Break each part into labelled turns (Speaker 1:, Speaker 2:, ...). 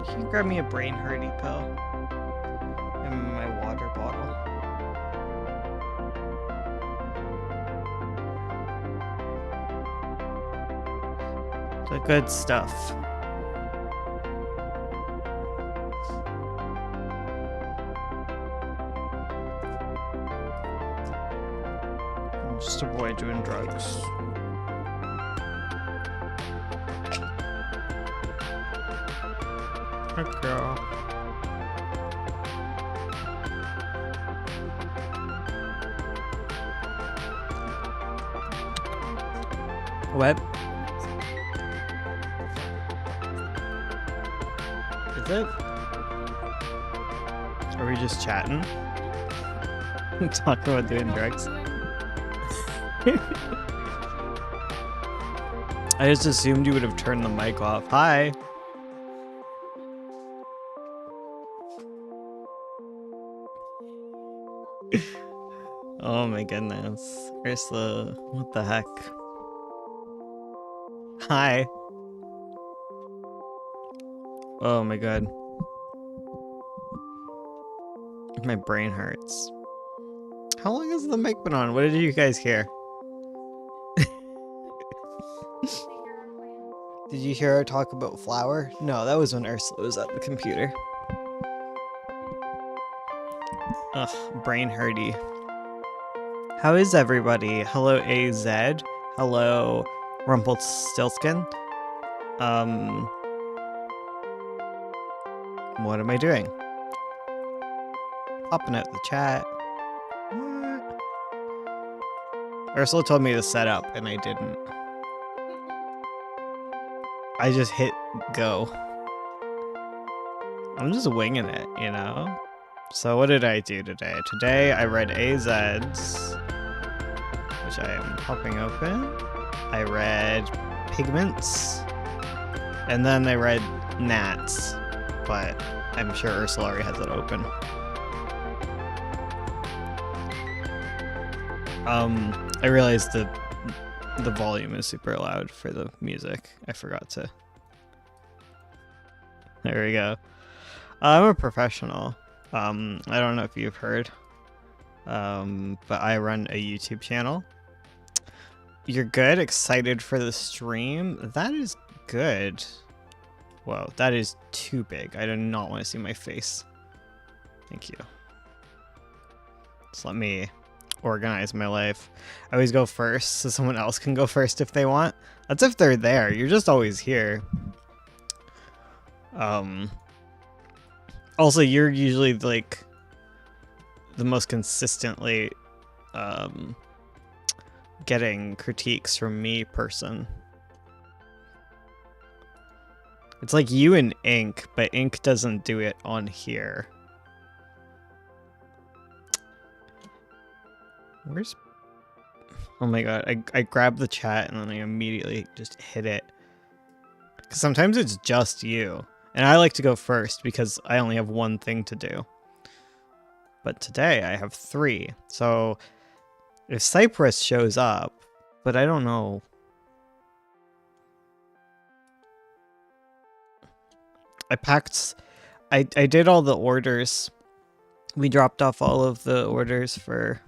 Speaker 1: Can you grab me a brain hardy pill? And my water bottle. The good stuff. Just avoid doing drugs. Good girl. What? Is it? Are we just chatting? Talking about doing drugs? I just assumed you would have turned the mic off. Hi! Oh my goodness. Ursula, what the heck? Hi! Oh my god. My brain hurts. How long has the mic been on? What did you guys hear? Did you hear her talk about flour? No, that was when Ursula was at the computer. Ugh, brain hurty. How is everybody? Hello AZ. Hello Rumpeltyltskyn. What am I doing? Popping out the chat. What? Ursula told me to set up and I didn't. I just hit go. I'm just winging it, you know? So what did I do today? Today I read AZ's, which I am popping open. I read Pigments, and then I read Nat's, but I'm sure Ursula already has it open. I realized the volume is super loud for the music. I forgot to. There we go. I'm a professional. I don't know if you've heard, but I run a YouTube channel. You're good? Excited for the stream? That is good. Whoa, that is too big. I do not want to see my face. Thank you. Just let me organize my life. I always go first so someone else can go first if they want. That's if they're there. You're just always here. Also, you're usually like the most consistently getting critiques from me person. It's like you and Ink, but Ink doesn't do it on here. Where's... Oh my god, I grabbed the chat and then I immediately just hit it. Because sometimes it's just you. And I like to go first because I only have one thing to do. But today I have 3. So if Cypress shows up, but I don't know. I did all the orders. We dropped off all of the orders for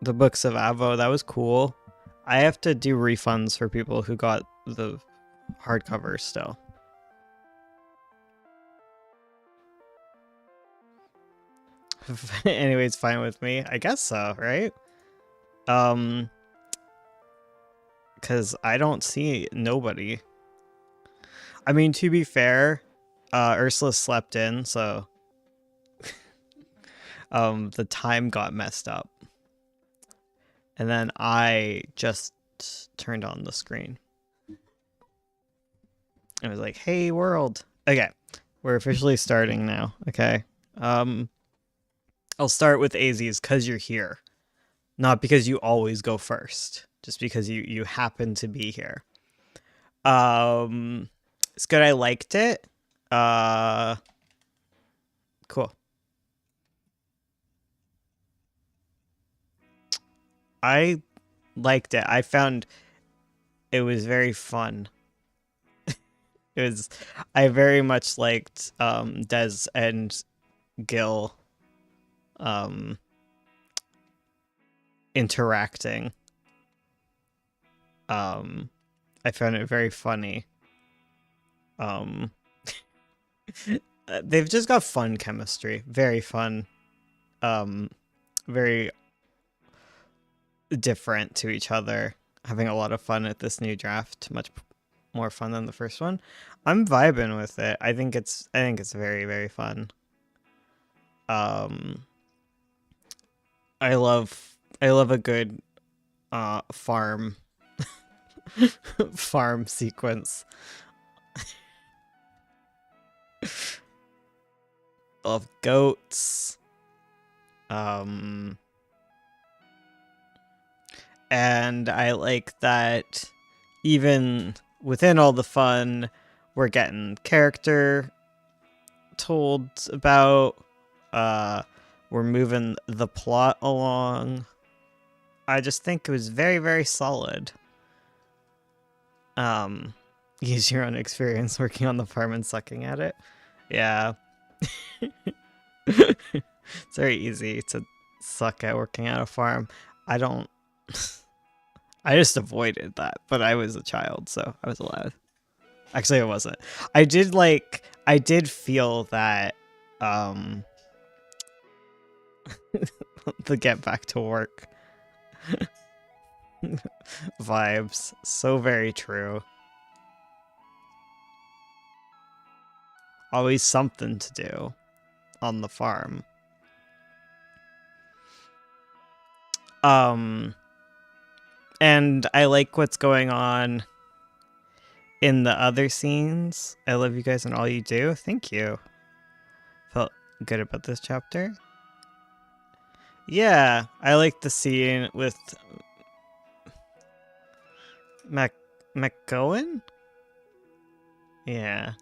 Speaker 1: the books of Avo. That was cool. I have to do refunds for people who got the hardcover still. Anyway, it's fine with me. I guess so, right? Because I don't see nobody. I mean, to be fair, Ursula slept in, so the time got messed up. And then I just turned on the screen. I was like, hey, world. Okay, we're officially starting now, okay? I'll start with AZ's because you're here. Not because you always go first. Just because you happen to be here. It's good. I liked it. Cool. I liked it. I found it was very fun. It was, I very much liked Des and Gil um interacting. I found it very funny. Um they've just got fun chemistry. Very fun. Very different to each other. Having a lot of fun at this new draft. Much more fun than the first one. I'm vibing with it. I think it's very, very fun. I love a good farm farm sequence. Love goats. And I like that even within all the fun, we're getting character told about. We're moving the plot along. I just think it was very, very solid. Use your own experience working on the farm and sucking at it. Yeah. It's very easy to suck at working at a farm. I don't... I just avoided that, but I was a child, so I was allowed. Actually, I wasn't. I did feel that, the get back to work vibes. So very true. Always something to do on the farm. And I like what's going on in the other scenes. I love you guys and all you do. Thank you. Felt good about this chapter. Yeah, I like the scene with McGowan? Yeah.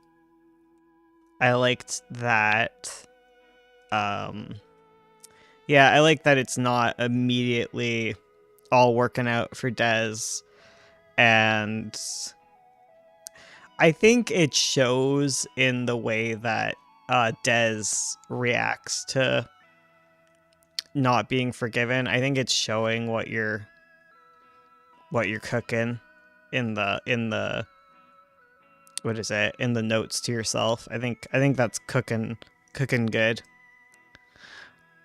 Speaker 1: I liked that. Yeah, I like that it's not immediately all working out for Des. And I think it shows in the way that Des reacts to not being forgiven. I think it's showing what you're cooking in the what is it, in the notes to yourself. I think that's cooking good.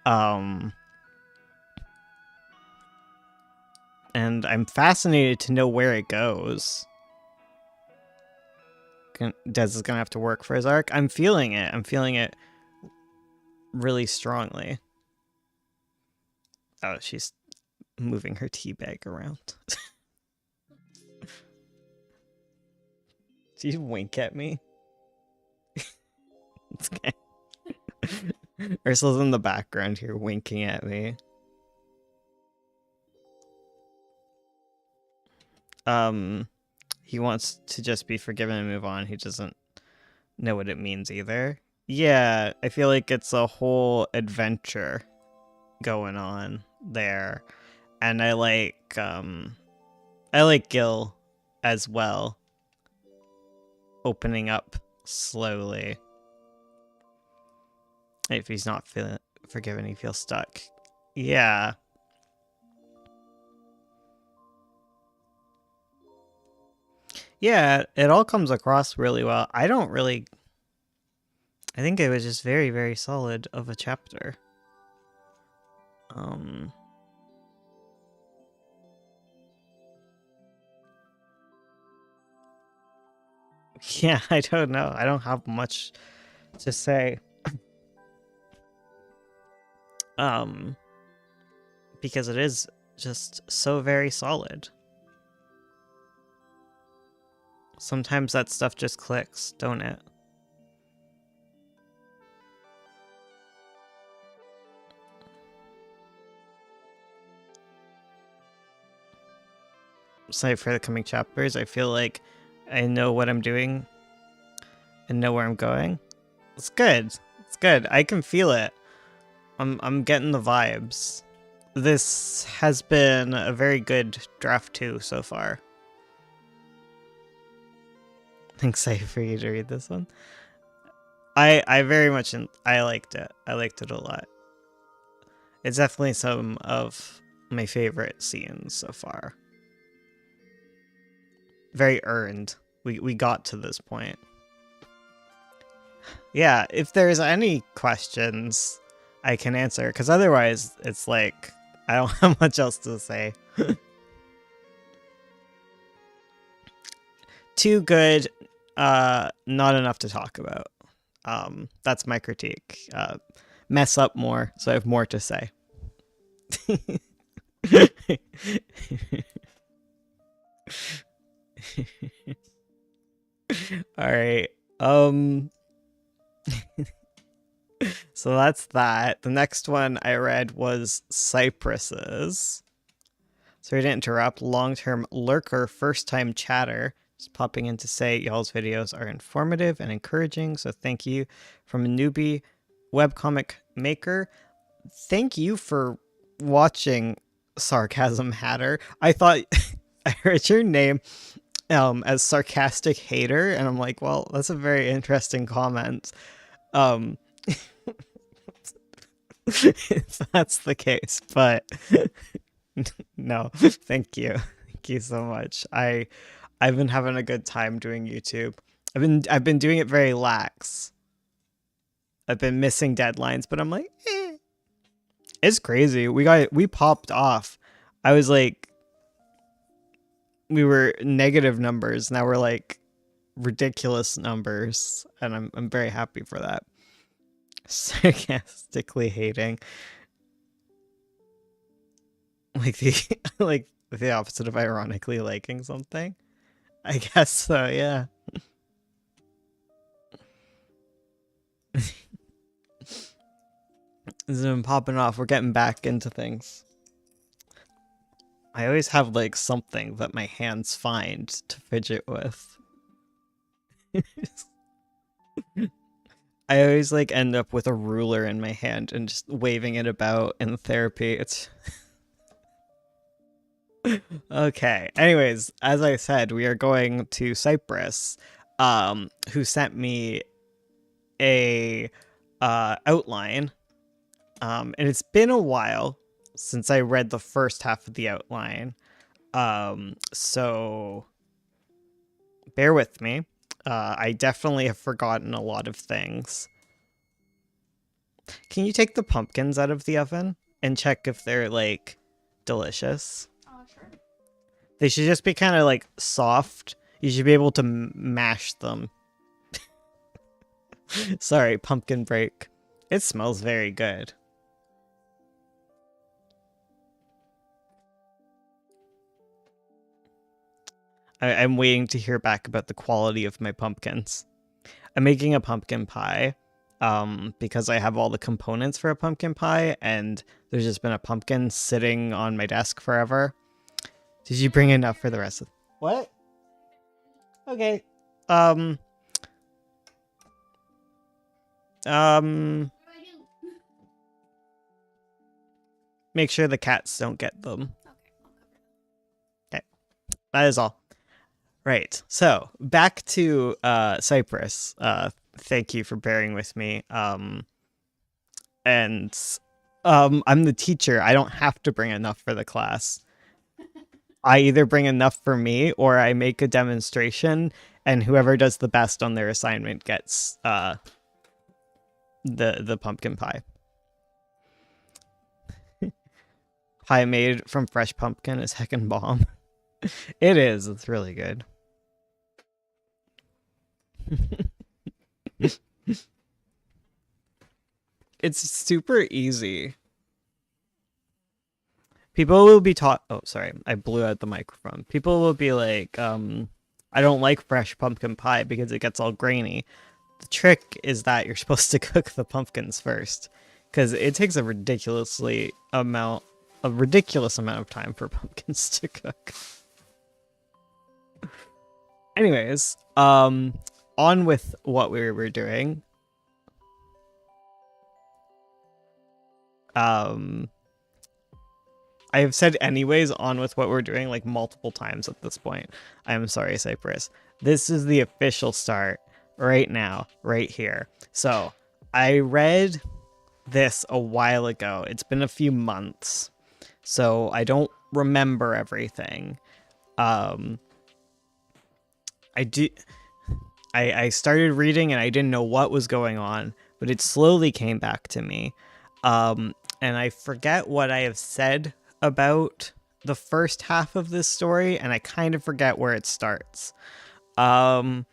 Speaker 1: And I'm fascinated to know where it goes. Des is gonna have to work for his arc. I'm feeling it. I'm feeling it really strongly. Oh, she's moving her tea bag around. Do you wink at me? It's okay. Ursula's in the background here winking at me. He wants to just be forgiven and move on. He doesn't know what it means either. Yeah, I feel like it's a whole adventure going on there. And I like Gil as well. Opening up slowly. If he's not feeling forgiven, he feels stuck. Yeah. Yeah, it all comes across really well. I think it was just very, very solid of a chapter. Yeah, I don't know. I don't have much to say. Because it is just so very solid. Sometimes that stuff just clicks, don't it? So for the coming chapters, I feel like I know what I'm doing and know where I'm going. It's good. It's good. I can feel it. I'm getting the vibes. This has been a very good draft 2 so far. Excited for you to read this one. I very much I liked it. I liked it a lot. It's definitely some of my favorite scenes so far. Very earned. We got to this point. Yeah, if there's any questions, I can answer, because otherwise it's like I don't have much else to say. Too good, not enough to talk about. That's my critique. Mess up more, so I have more to say. All right. So that's that. The next one I read was Cypress's. Sorry to interrupt. Long-term lurker, first-time chatter. Just popping in to say y'all's videos are informative and encouraging, so thank you. From a newbie webcomic maker. Thank you for watching Sarcasm Hatter. I thought I heard your name as Sarcastic Hater, and I'm like, well, that's a very interesting comment. If that's the case, but no, thank you. Thank you so much. I've been having a good time doing YouTube. I've been doing it very lax. I've been missing deadlines, but I'm like, eh. It's crazy. We popped off. I was like, we were negative numbers. Now we're like ridiculous numbers, and I'm very happy for that. Sarcastically hating, like the opposite of ironically liking something. I guess so. Yeah. This has been popping off. We're getting back into things. I always have like something that my hands find to fidget with. I always like end up with a ruler in my hand and just waving it about in therapy. It's okay. Anyways, as I said, we are going to Cypress, who sent me a outline. And it's been a while since I read the first half of the outline. So bear with me. I definitely have forgotten a lot of things. Can you take the pumpkins out of the oven and check if they're, like, delicious?
Speaker 2: Sure.
Speaker 1: They should just be kind of, like, soft. You should be able to mash them. Sorry, pumpkin break. It smells very good. I'm waiting to hear back about the quality of my pumpkins. I'm making a pumpkin pie because I have all the components for a pumpkin pie, and there's just been a pumpkin sitting on my desk forever. Did you bring enough for the rest of... What? Okay.
Speaker 2: What do I do?
Speaker 1: Make sure the cats don't get them.
Speaker 2: Okay, I'll cover
Speaker 1: Okay. That is all. Right, so back to Cypress. Thank you for bearing with me. I'm the teacher. I don't have to bring enough for the class. I either bring enough for me or I make a demonstration, and whoever does the best on their assignment gets the pumpkin pie. Pie made from fresh pumpkin is heckin' bomb. It is. It's really good. It's super easy. People will be taught... Oh, sorry. I blew out the microphone. People will be like, I don't like fresh pumpkin pie because it gets all grainy. The trick is that you're supposed to cook the pumpkins first, because it takes a ridiculous amount of time for pumpkins to cook. Anyways, on with what we were doing. I have said anyways on with what we're doing like multiple times at this point. I am sorry, Cypress. This is the official start right now, right here. So I read this a while ago. It's been a few months, so I don't remember everything. I do. I started reading and I didn't know what was going on, but it slowly came back to me. And I forget what I have said about the first half of this story, and I kind of forget where it starts. I'm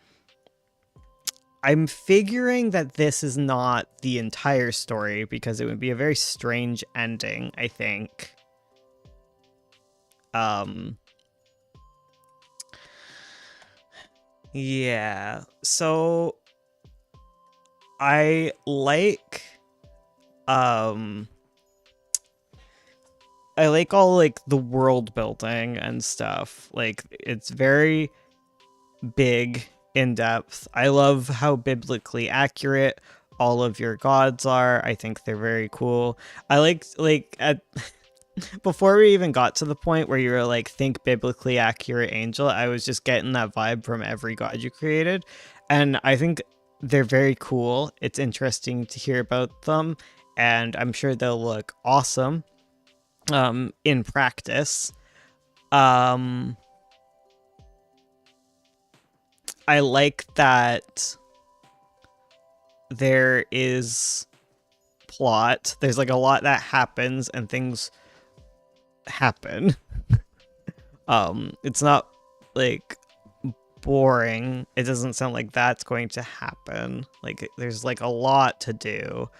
Speaker 1: figuring that this is not the entire story because it would be a very strange ending, I think. Yeah. So I like all like the world building and stuff. Like it's very big, in depth. I love how biblically accurate all of your gods are. I think they're very cool. I like at before we even got to the point where you were like, think biblically accurate angel, I was just getting that vibe from every god you created. And I think they're very cool. It's interesting to hear about them, and I'm sure they'll look awesome in practice. I like that there is plot. There's like a lot that happens and things happen. It's not like boring. It doesn't sound like that's going to happen. Like there's like a lot to do.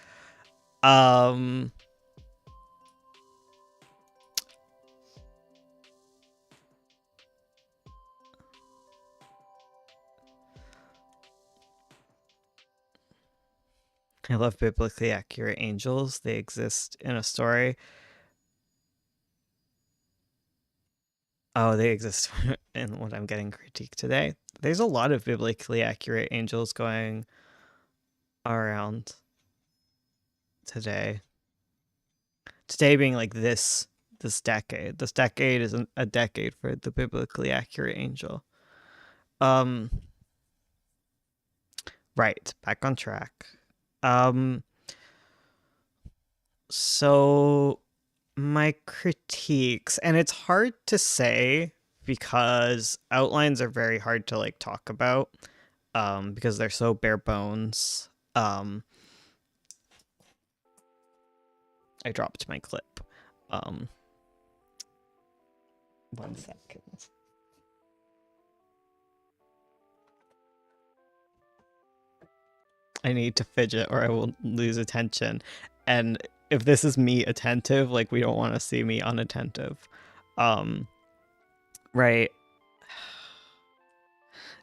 Speaker 1: I love biblically accurate angels. They exist in a story. Oh, they exist in what I'm getting critique today. There's a lot of biblically accurate angels going around today. Today being like this decade. This decade is a decade for the biblically accurate angel. Right, back on track. So my critiques, and it's hard to say because outlines are very hard to like talk about because they're so bare bones. I dropped my clip. 1 second. I need to fidget or I will lose attention. And if this is me attentive, like we don't want to see me unattentive. Right.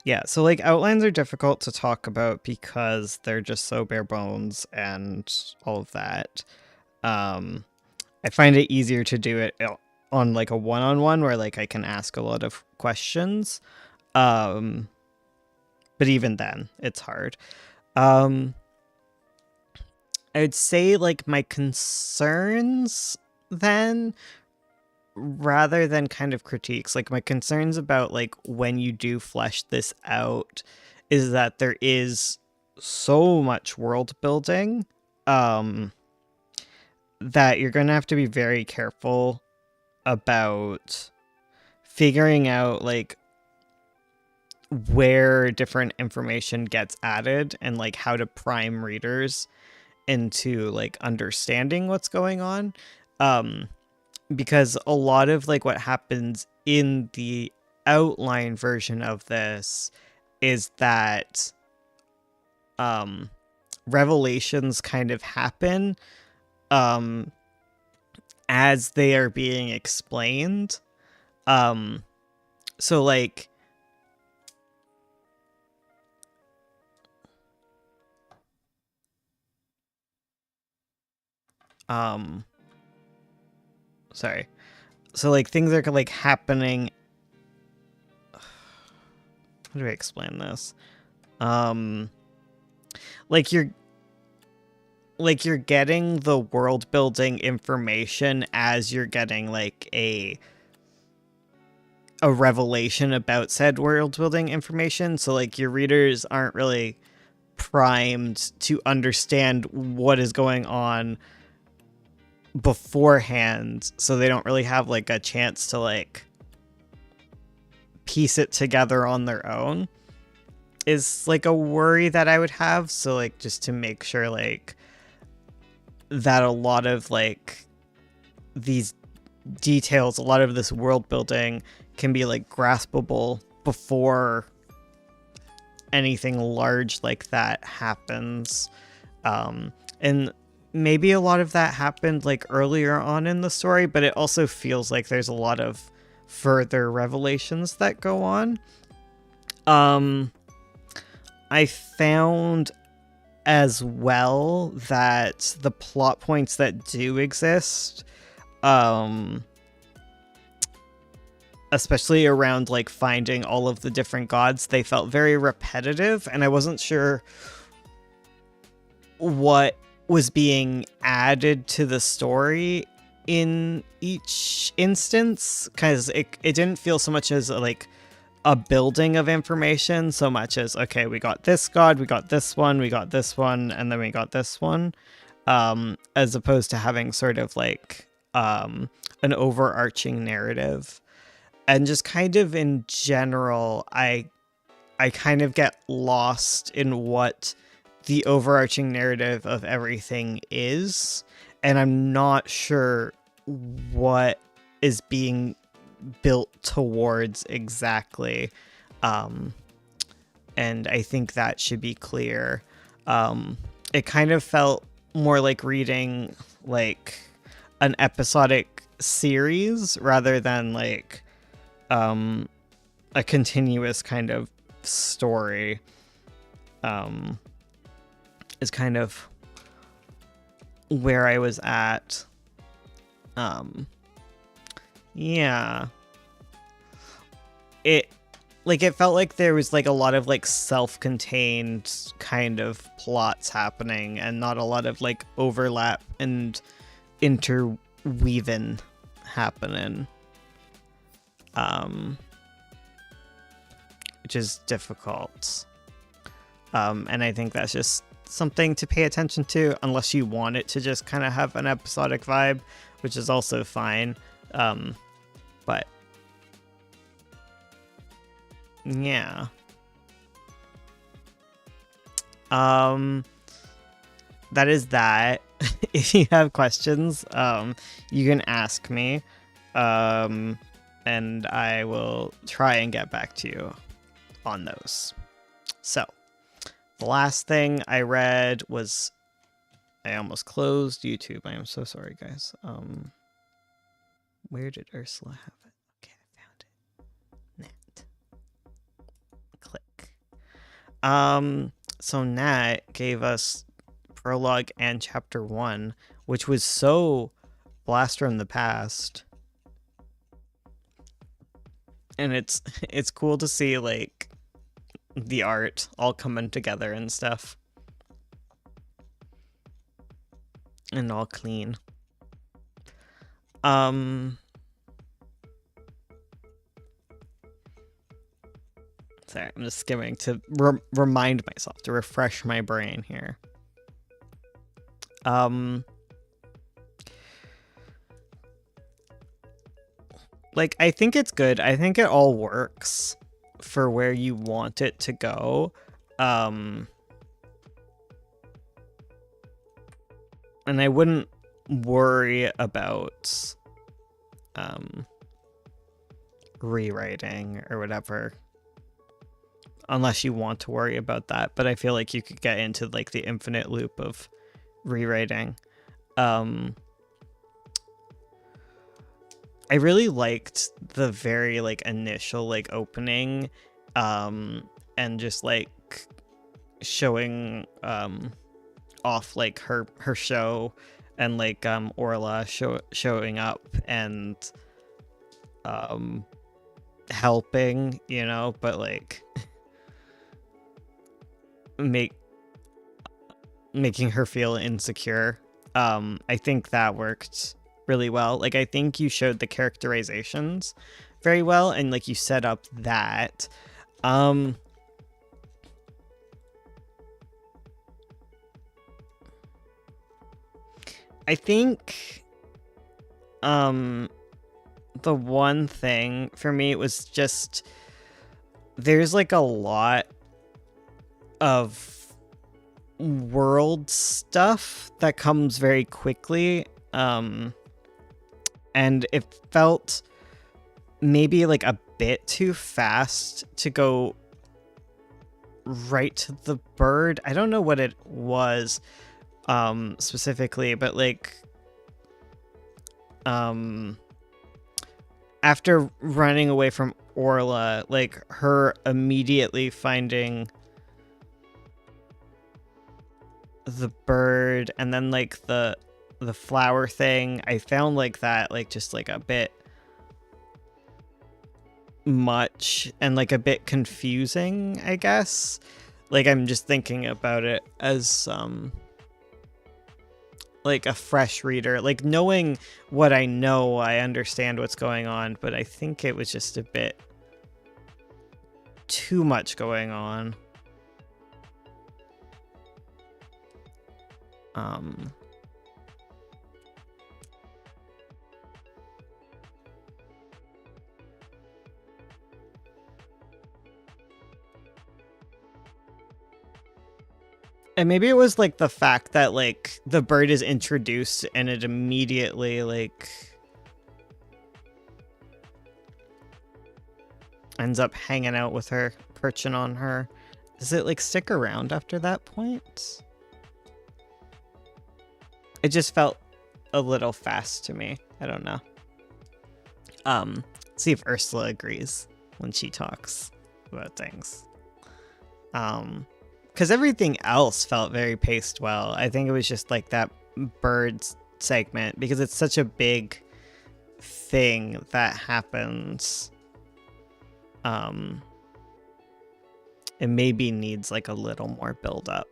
Speaker 1: Yeah, so like outlines are difficult to talk about because they're just so bare bones and all of that. I find it easier to do it on like a one-on-one where like I can ask a lot of questions. But even then, it's hard. I would say like my concerns then, rather than kind of critiques, like my concerns about like when you do flesh this out is that there is so much world building that you're going to have to be very careful about figuring out like where different information gets added and like how to prime readers into like understanding what's going on, because a lot of like what happens in the outline version of this is that revelations kind of happen as they are being explained. So like sorry. So like things are like happening. How do I explain this? Like you're getting the world building information as you're getting like a a revelation about said world building information. So like your readers aren't really primed to understand what is going on beforehand, so they don't really have like a chance to like piece it together on their own, is like a worry that I would have. So like just to make sure like that a lot of like these details, a lot of this world building can be like graspable before anything large like that happens. And maybe a lot of that happened like earlier on in the story, but it also feels like there's a lot of further revelations that go on. I found as well that the plot points that do exist, especially around like finding all of the different gods, they felt very repetitive, and I wasn't sure what was being added to the story in each instance, because it didn't feel so much as like a building of information so much as, okay, we got this god, we got this one, we got this one, and then we got this one, as opposed to having sort of like an overarching narrative. And just kind of in general, I kind of get lost in what the overarching narrative of everything is, and I'm not sure what is being built towards exactly, and I think that should be clear. It kind of felt more like reading like an episodic series rather than like a continuous kind of story. Is kind of where I was at. Yeah. It felt like there was like a lot of like self-contained kind of plots happening and not a lot of like overlap and interweaving happening. Which is difficult. And I think that's just something to pay attention to, unless you want it to just kind of have an episodic vibe, which is also fine. But yeah. That is that. If you have questions, you can ask me, and I will try and get back to you on those. So the last thing I read was, I almost closed YouTube. I am so sorry, guys. Where did Ursula have it? Okay, I found it. Nat. Click. So Nat gave us prologue and chapter 1, which was so blast from the past. And it's cool to see like the art all coming together and stuff, and all clean. Sorry, I'm just skimming to remind myself, to refresh my brain here. Like, I think it's good. I think it all works for where you want it to go. And I wouldn't worry about rewriting or whatever, unless you want to worry about that. But I feel like you could get into like the infinite loop of rewriting. I really liked the very like initial like opening, and just like showing off like her show, and like Orla showing up and helping, you know, but like making her feel insecure. I think that worked really well. Like, I think you showed the characterizations very well, and like you set up that. I think the one thing for me was just there's like a lot of world stuff that comes very quickly, and it felt maybe like a bit too fast to go right to the bird. I don't know what it was specifically, but like after running away from Orla, like her immediately finding the bird and then like the flower thing, I found like that like just like a bit much and like a bit confusing, I guess. Like I'm just thinking about it as like a fresh reader, like knowing what I know, I understand what's going on, but I think it was just a bit too much going on. And maybe it was like the fact that like the bird is introduced and it immediately like ends up hanging out with her, perching on her. Does it like stick around after that point? It just felt a little fast to me. I don't know. See if Ursula agrees when she talks about things. Because everything else felt very paced well. I think it was just like that bird segment, because it's such a big thing that happens. It maybe needs like a little more build up.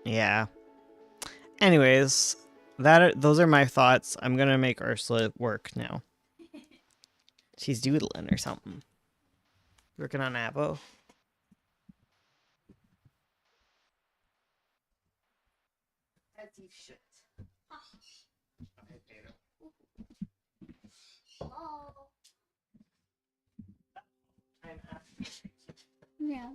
Speaker 1: Yeah. Anyways, those are my thoughts. I'm gonna make Ursula work now. She's doodling or something. Working on Avo. As you should.
Speaker 3: Hello. Yeah.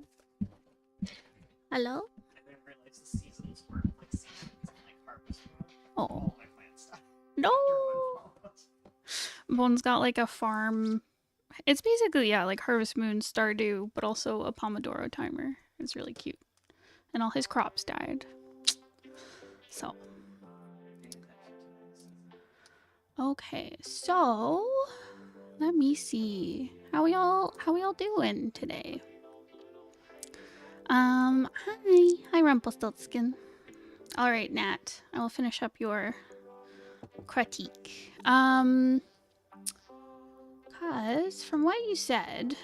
Speaker 3: Hello?
Speaker 1: I didn't realize the seasons were like seasons and like harvest mode.
Speaker 3: Oh.
Speaker 1: All my plant stuff.
Speaker 3: No. Bone's got like a farm. It's basically, yeah, like Harvest Moon, Stardew, but also a Pomodoro timer. It's really cute. And all his crops died. So. Okay, so let me see. How we all doing today? Hi Rumpeltyltskyn. All right, Nat, I will finish up your critique. Cause from what you said,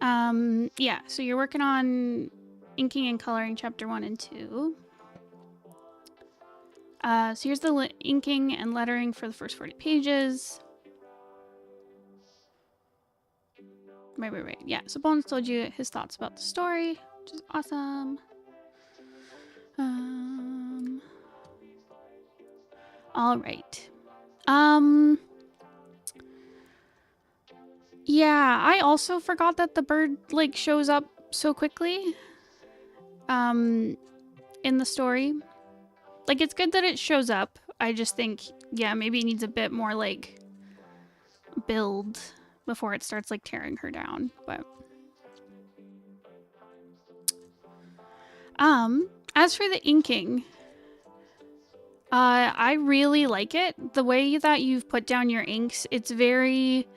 Speaker 3: yeah, so you're working on inking and coloring chapter 1 and 2. So here's the inking and lettering for the first 40 pages. Right. Yeah, so Bones told you his thoughts about the story, which is awesome. All right. Yeah, I also forgot that the bird like shows up so quickly in the story. Like, it's good that it shows up. I just think, yeah, maybe it needs a bit more like build before it starts like tearing her down. But as for the inking, I really like it. The way that you've put down your inks, it's very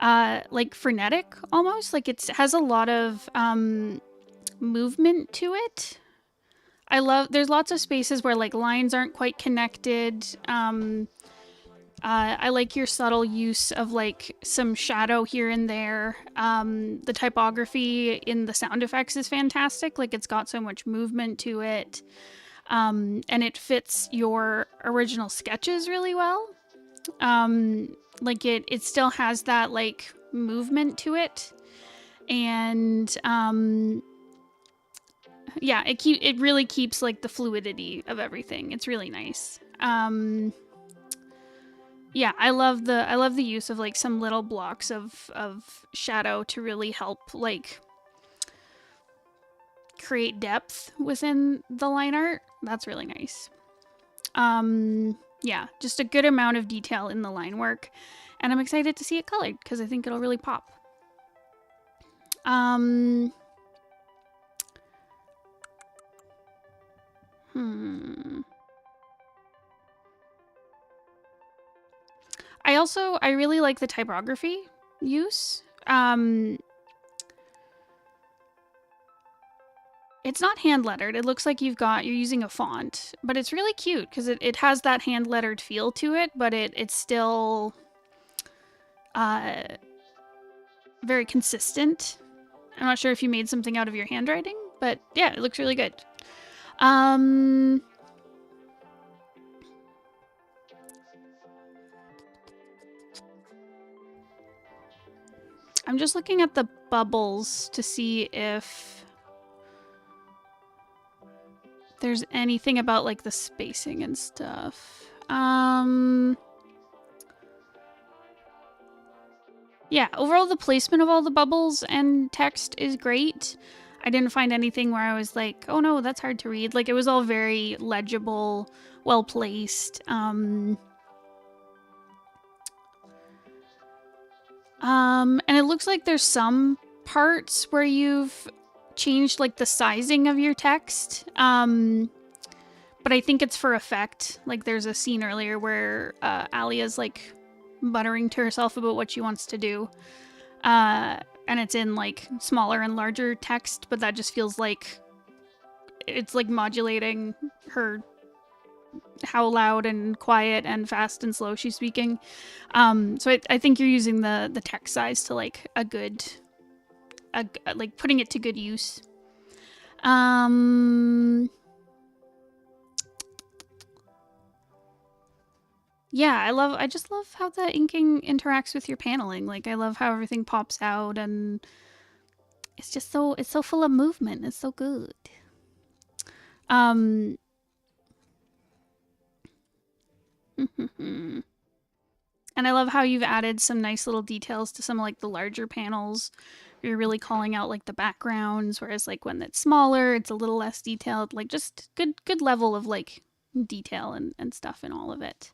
Speaker 3: like frenetic almost. Like it has a lot of movement to it. There's lots of spaces where like lines aren't quite connected. I like your subtle use of like some shadow here and there. The typography in the sound effects is fantastic. Like it's got so much movement to it. and it fits your original sketches really well. Like it still has that like movement to it, and yeah, it really keeps like the fluidity of everything. It's really nice. Yeah, I love the use of like some little blocks of shadow to really help like create depth within the line art. That's really nice. Yeah, just a good amount of detail in the line work, and I'm excited to see it colored because I think it'll really pop. I really like the typography use. It's not hand lettered. It looks like you're using a font, but it's really cute because it has that hand lettered feel to it, but it's still very consistent. I'm not sure if you made something out of your handwriting, but yeah, it looks really good. I'm just looking at the bubbles to see if there's anything about like the spacing and stuff. Yeah, overall the placement of all the bubbles and text is great. I didn't find anything where I was like, oh no, that's hard to read. Like, it was all very legible, well placed. And it looks like there's some parts where you've changed like the sizing of your text. But I think it's for effect. Like, there's a scene earlier where Alia's like buttering to herself about what she wants to do. And it's in like smaller and larger text, but that just feels like it's like modulating her, how loud and quiet and fast and slow she's speaking. So I think you're using the text size to like like putting it to good use. Yeah, I just love how the inking interacts with your paneling. Like, I love how everything pops out, and it's just it's so full of movement. It's so good. And I love how you've added some nice little details to some like the larger panels. You're really calling out like the backgrounds, whereas like when it's smaller, it's a little less detailed. Like, just good level of like detail and stuff in all of it.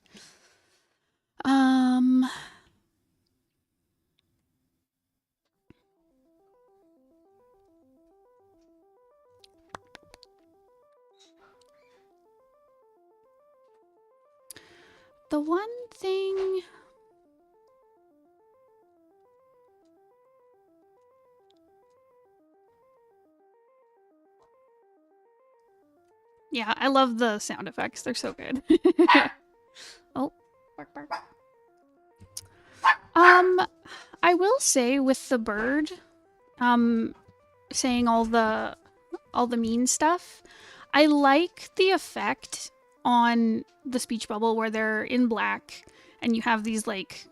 Speaker 3: The one thing... Yeah, I love the sound effects. They're so good. Oh, bark, bark. I will say with the bird, saying all the mean stuff, I like the effect on the speech bubble where they're in black and you have these like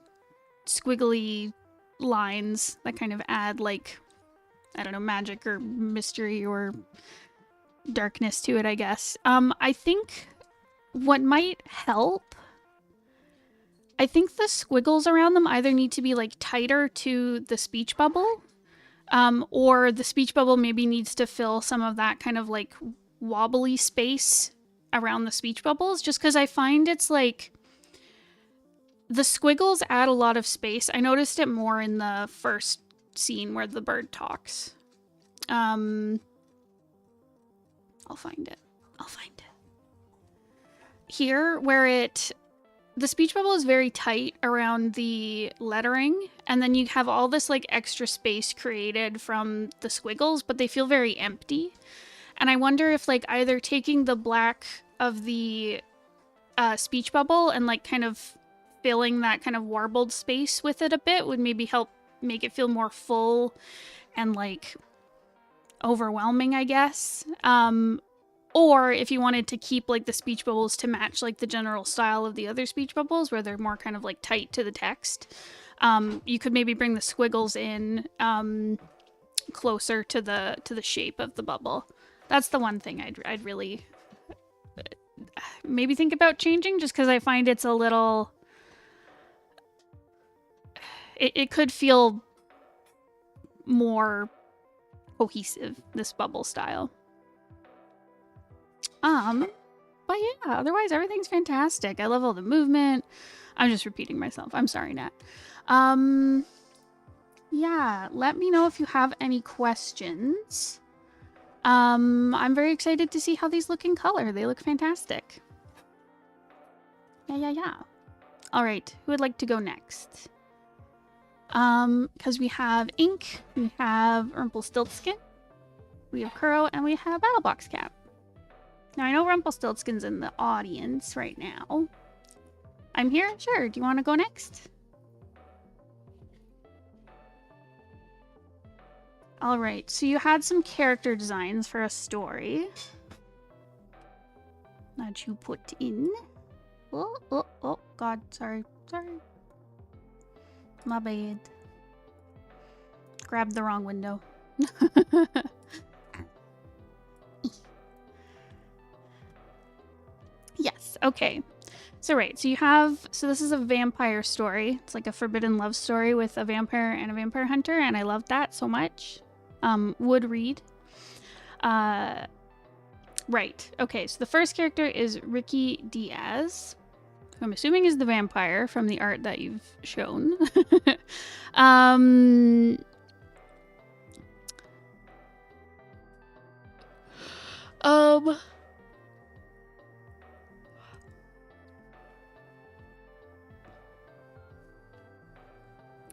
Speaker 3: squiggly lines that kind of add like, I don't know, magic or mystery or darkness to it, I guess. I think what might help, I think the squiggles around them either need to be like tighter to the speech bubble, or the speech bubble maybe needs to fill some of that kind of like wobbly space around the speech bubbles, just because I find it's like the squiggles add a lot of space. I noticed it more in the first scene where the bird talks. I'll find it. Here, where the speech bubble is very tight around the lettering, and then you have all this like extra space created from the squiggles, but they feel very empty. And I wonder if like either taking the black of the speech bubble and like kind of filling that kind of warbled space with it a bit would maybe help make it feel more full and like overwhelming, I guess. Or if you wanted to keep like the speech bubbles to match like the general style of the other speech bubbles, where they're more kind of like tight to the text, you could maybe bring the squiggles in closer to the shape of the bubble. That's the one thing I'd really maybe think about changing, just because I find it's a little... It could feel more cohesive, this bubble style. But yeah, otherwise everything's fantastic. I love all the movement. I'm just repeating myself. I'm sorry, Nat. Yeah, let me know if you have any questions. I'm very excited to see how these look in color. They look fantastic. Yeah. All right, who would like to go next? Because we have Ink, we have Rumpeltyltskyn, we have Kuroe, and we have BattleBoxCat. Now, I know Rumpeltyltskyn's in the audience right now. I'm here? Sure. Do you want to go next? All right. So you had some character designs for a story that you put in. Oh, God. Sorry. My bad. Grabbed the wrong window. Yes, okay. So this is a vampire story. It's like a forbidden love story with a vampire and a vampire hunter, and I love that so much. Would read. Right, okay, so the first character is Ricky Diaz, who I'm assuming is the vampire from the art that you've shown.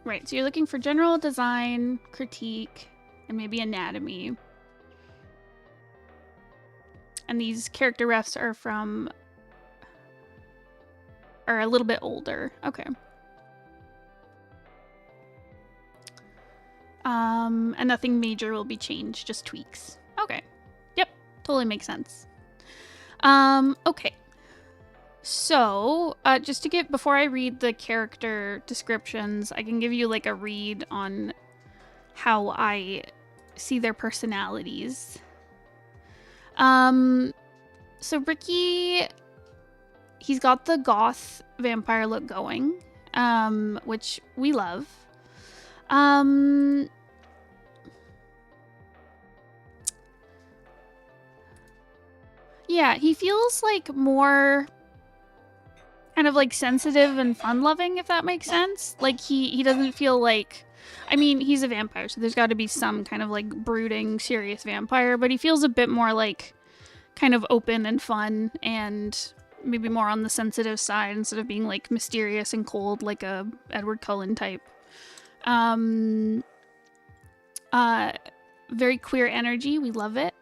Speaker 3: Right, so you're looking for general design, critique, and maybe anatomy. And these character refs are a little bit older. Okay. And nothing major will be changed, just tweaks. Okay. Yep, totally makes sense. Okay. So, just to get, before I read the character descriptions, I can give you like a read on how I see their personalities. So Ricky, he's got the goth vampire look going, which we love. Yeah, he feels like more kind of like sensitive and fun-loving, if that makes sense. Like he doesn't feel like, I mean, he's a vampire, so there's got to be some kind of like brooding, serious vampire, but he feels a bit more like kind of open and fun, and maybe more on the sensitive side instead of being like mysterious and cold like a Edward Cullen type. Very queer energy, we love it.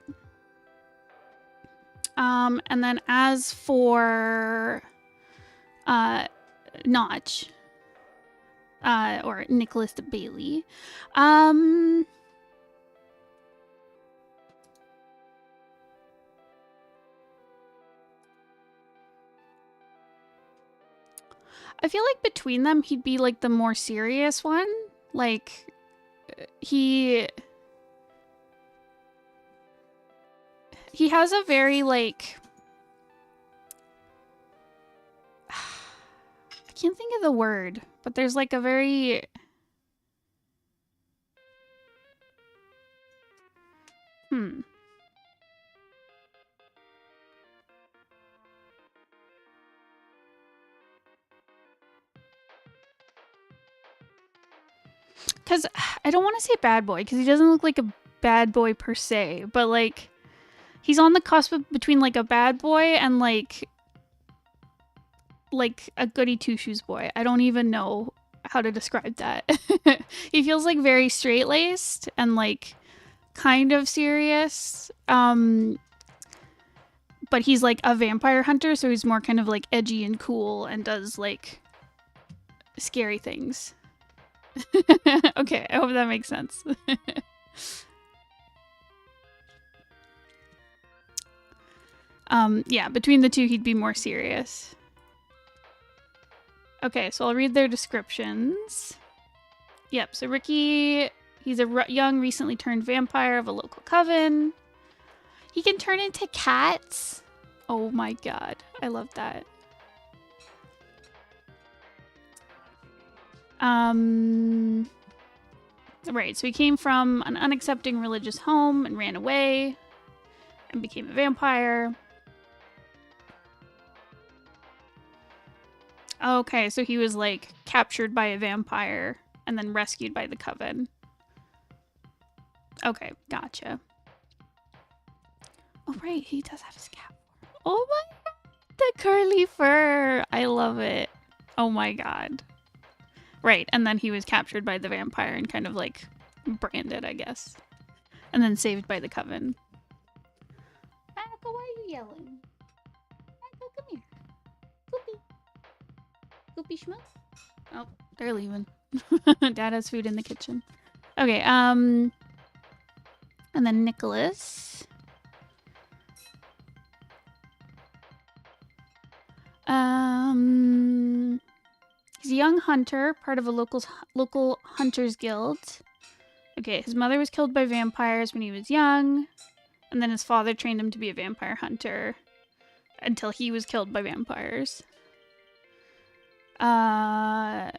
Speaker 3: And then as for Notch, or Nicholas Bailey, I feel like between them, he'd be like the more serious one. Like, he has a very like, I can't think of the word, but there's like a very, because I don't want to say bad boy, because he doesn't look like a bad boy per se, but like he's on the cusp of between like a bad boy and like a goody two-shoes boy. I don't even know how to describe that. He feels like very straight-laced and like kind of serious, but he's like a vampire hunter, so he's more kind of like edgy and cool and does like scary things. Okay, I hope that makes sense. Yeah, between the two, he'd be more serious. Okay, so I'll read their descriptions. Yep, so Ricky, he's a young, recently turned vampire of a local coven. He can turn into cats. Oh my god, I love that. Right, so he came from an unaccepting religious home and ran away and became a vampire. Okay, so he was like captured by a vampire and then rescued by the coven. Okay, gotcha. Oh, right, he does have his cap. Oh my god, the curly fur. I love it. Oh my god. Right, and then he was captured by the vampire and kind of like branded, I guess. And then saved by the coven. Michael, why are you yelling? Michael, come here. Goopy. Goopy schmuck? Oh, they're leaving. Dad has food in the kitchen. Okay, and then Nicholas. He's a young hunter, part of a local hunters guild. Okay, his mother was killed by vampires when he was young, and then his father trained him to be a vampire hunter until he was killed by vampires. And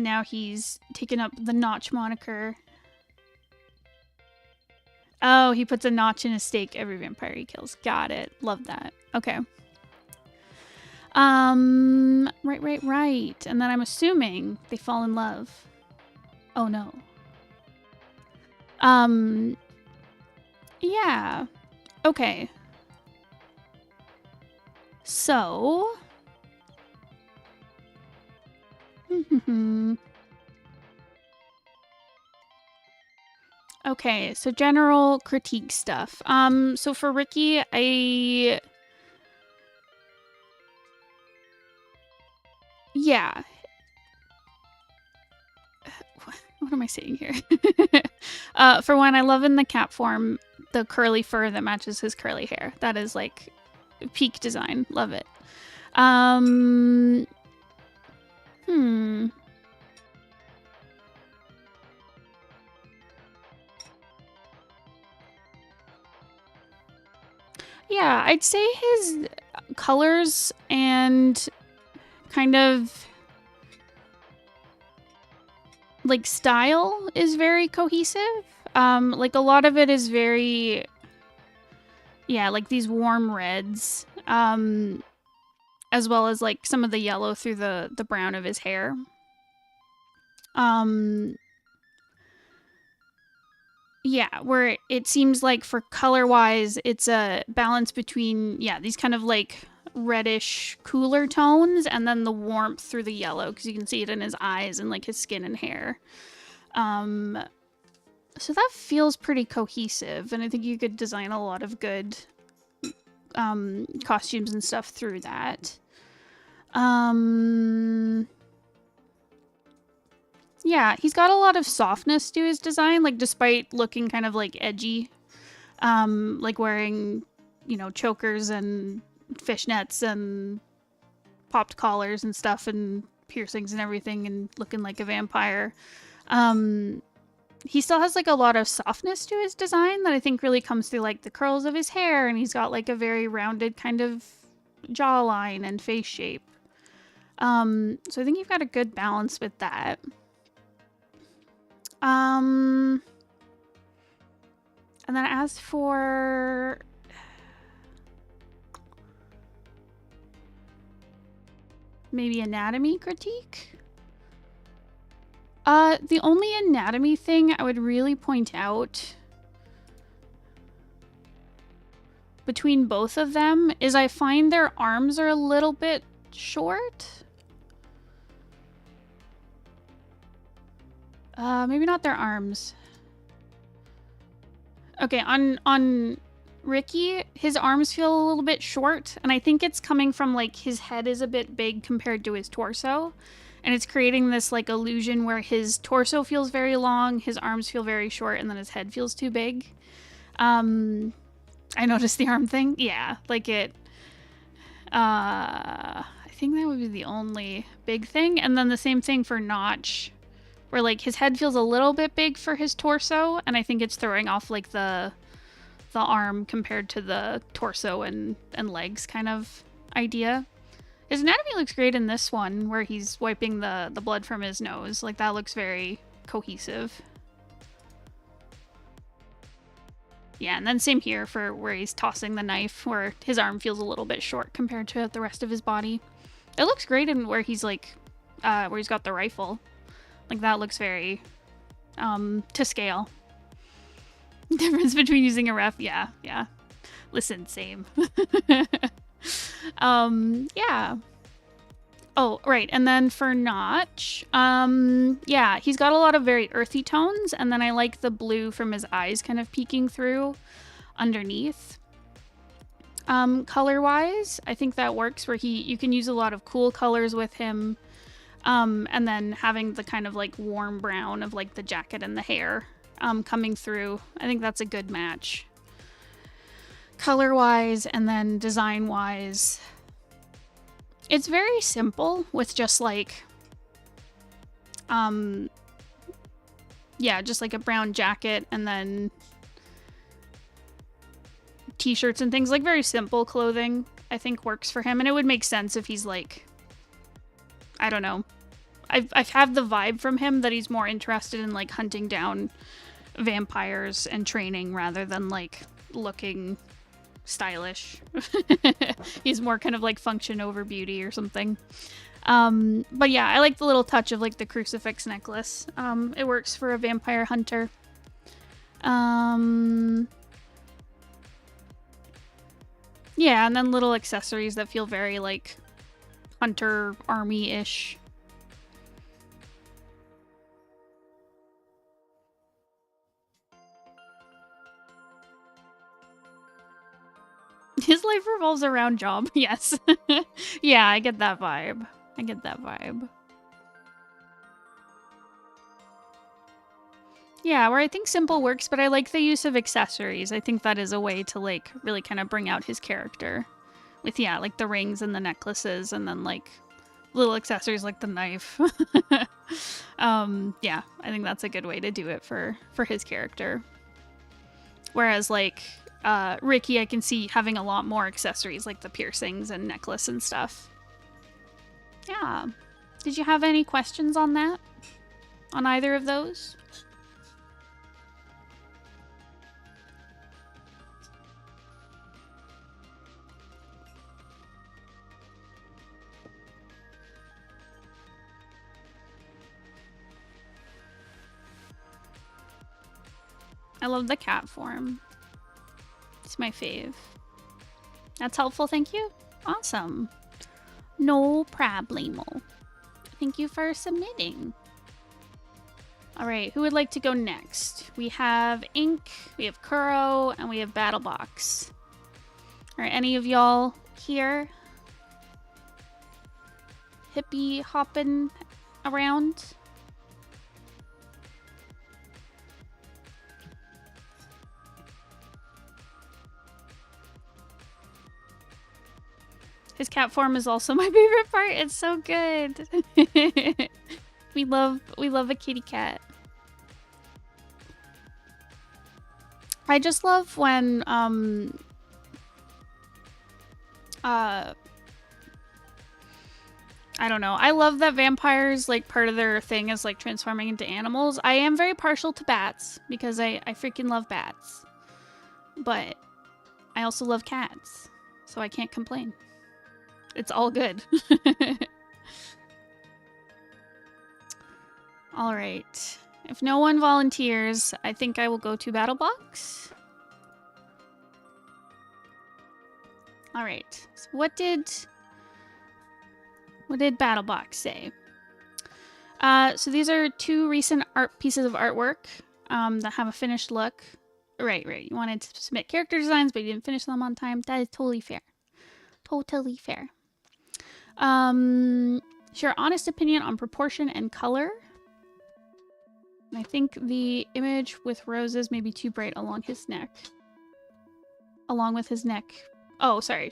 Speaker 3: now he's taken up the Notch moniker. Oh, he puts a notch in his stake every vampire he kills. Got it. Love that. Okay. Right. And then I'm assuming they fall in love. Oh no. Yeah. Okay. So. Okay, so general critique stuff. So for Ricky, yeah. What am I saying here? For one, I love in the cap form the curly fur that matches his curly hair. That is like peak design. Love it. Yeah, I'd say his colors and kind of like style is very cohesive. Like a lot of it is very, yeah, like these warm reds, as well as like some of the yellow through the brown of his hair. Yeah, where it seems like for color-wise, it's a balance between, yeah, these kind of like reddish, cooler tones, and then the warmth through the yellow, because you can see it in his eyes and like his skin and hair. So that feels pretty cohesive, and I think you could design a lot of good costumes and stuff through that. Yeah, he's got a lot of softness to his design, like despite looking kind of like edgy, like wearing, you know, chokers and fishnets and popped collars and stuff and piercings and everything and looking like a vampire. He still has like a lot of softness to his design that I think really comes through like the curls of his hair, and he's got like a very rounded kind of jawline and face shape. So I think you've got a good balance with that. And then as for maybe anatomy critique? The only anatomy thing I would really point out between both of them is I find their arms are a little bit short. Maybe not their arms. Okay, on Ricky, his arms feel a little bit short, and I think it's coming from like his head is a bit big compared to his torso, and it's creating this like illusion where his torso feels very long, his arms feel very short, and then his head feels too big. I noticed the arm thing. Yeah, like it. I think that would be the only big thing. And then the same thing for Notch, where like his head feels a little bit big for his torso, and I think it's throwing off like the arm compared to the torso and legs kind of idea. His anatomy looks great in this one, where he's wiping the blood from his nose. Like, that looks very cohesive. Yeah, and then same here for where he's tossing the knife, where his arm feels a little bit short compared to the rest of his body. It looks great in where he's like, where he's got the rifle. Like, that looks very, to scale. Difference between using a ref, yeah. Listen, same. Yeah. Oh, right, and then for Notch, yeah, he's got a lot of very earthy tones, and then I like the blue from his eyes kind of peeking through underneath. Color-wise, I think that works, where you can use a lot of cool colors with him, and then having the kind of like warm brown of like the jacket and the hair coming through. I think that's a good match. Color-wise, and then design-wise, it's very simple with just like, yeah, just like a brown jacket and then t-shirts and things. Like, very simple clothing, I think works for him. And it would make sense if he's like, I don't know. I've had the vibe from him that he's more interested in like hunting down vampires and training rather than like looking stylish. He's more kind of like function over beauty or something. But yeah, I like the little touch of like the crucifix necklace. It works for a vampire hunter. Yeah, and then little accessories that feel very like hunter army-ish. His life revolves around job. Yes. Yeah, I get that vibe. Yeah, where I think simple works, but I like the use of accessories. I think that is a way to like really kind of bring out his character. With, yeah, like the rings and the necklaces and then like little accessories like the knife. Yeah, I think that's a good way to do it for his character. Whereas like Ricky, I can see having a lot more accessories like the piercings and necklace and stuff. Yeah. Did you have any questions on that? On either of those? I love the cat form. It's my fave. That's helpful, thank you. Awesome. No problemo. Thank you for submitting. All right, who would like to go next? We have Ink, we have Kuroe, and we have BattleBox. Are any of y'all here? Hippie hopping around? His cat form is also my favorite part. It's so good. We love a kitty cat. I just love when I don't know. I love that vampires, like, part of their thing is like transforming into animals. I am very partial to bats because I freaking love bats. But I also love cats, so I can't complain. It's all good. All right. If no one volunteers, I think I will go to BattleBox. All right. So what did BattleBox say? So these are two recent pieces of artwork that have a finished look. Right. You wanted to submit character designs, but you didn't finish them on time. That is totally fair. Totally fair. Share honest opinion on proportion and color. And I think the image with roses may be too bright along his neck. Along with his neck. Oh, sorry.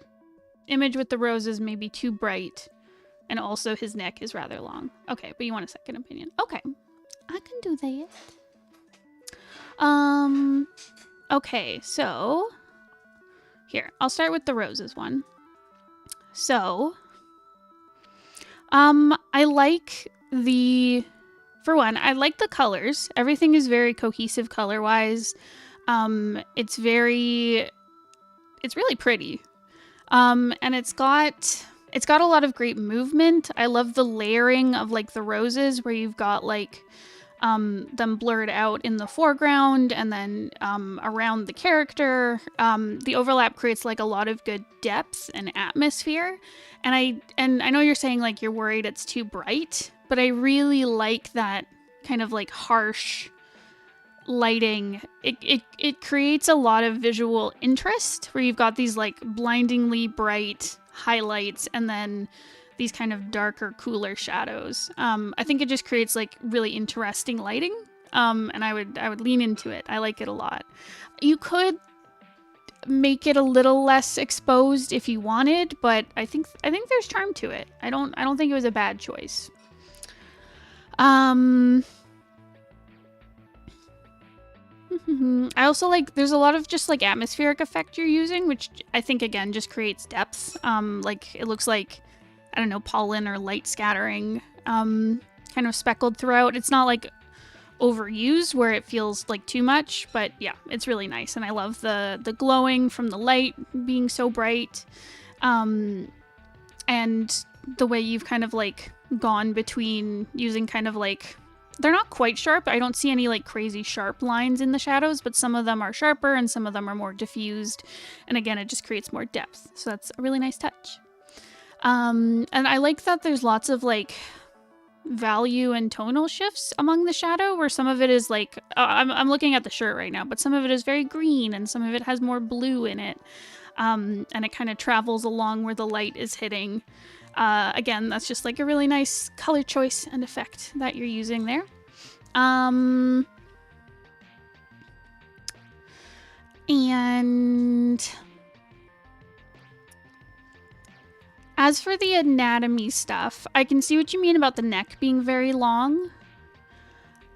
Speaker 3: image with the roses may be too bright, and also his neck is rather long. Okay, but you want a second opinion. Okay, I can do that. Okay, so here, I'll start with the roses one. So, I like for one, I like the colors. Everything is very cohesive color-wise. It's really pretty. And it's got a lot of great movement. I love the layering of like the roses where you've got like them blurred out in the foreground and then around the character. The overlap creates like a lot of good depth and atmosphere. And I know you're saying like you're worried it's too bright, but I really like that kind of like harsh lighting. It creates a lot of visual interest where you've got these like blindingly bright highlights and then these kind of darker, cooler shadows. I think it just creates like really interesting lighting. And I would lean into it. I like it a lot. You could make it a little less exposed if you wanted, but I think there's charm to it. I don't think it was a bad choice. I also like, there's a lot of just like atmospheric effect you're using, which I think again just creates depth. Like it looks like, I don't know, pollen or light scattering, kind of speckled throughout. It's not like overused where it feels like too much, but yeah, it's really nice. And I love the glowing from the light being so bright. And the way you've kind of like gone between using kind of like, they're not quite sharp. I don't see any like crazy sharp lines in the shadows, but some of them are sharper and some of them are more diffused. And again, it just creates more depth. So that's a really nice touch. And I like that there's lots of like value and tonal shifts among the shadow where some of it is like, I'm looking at the shirt right now, but some of it is very green and some of it has more blue in it. And it kind of travels along where the light is hitting. Again, that's just like a really nice color choice and effect that you're using there. And as for the anatomy stuff, I can see what you mean about the neck being very long.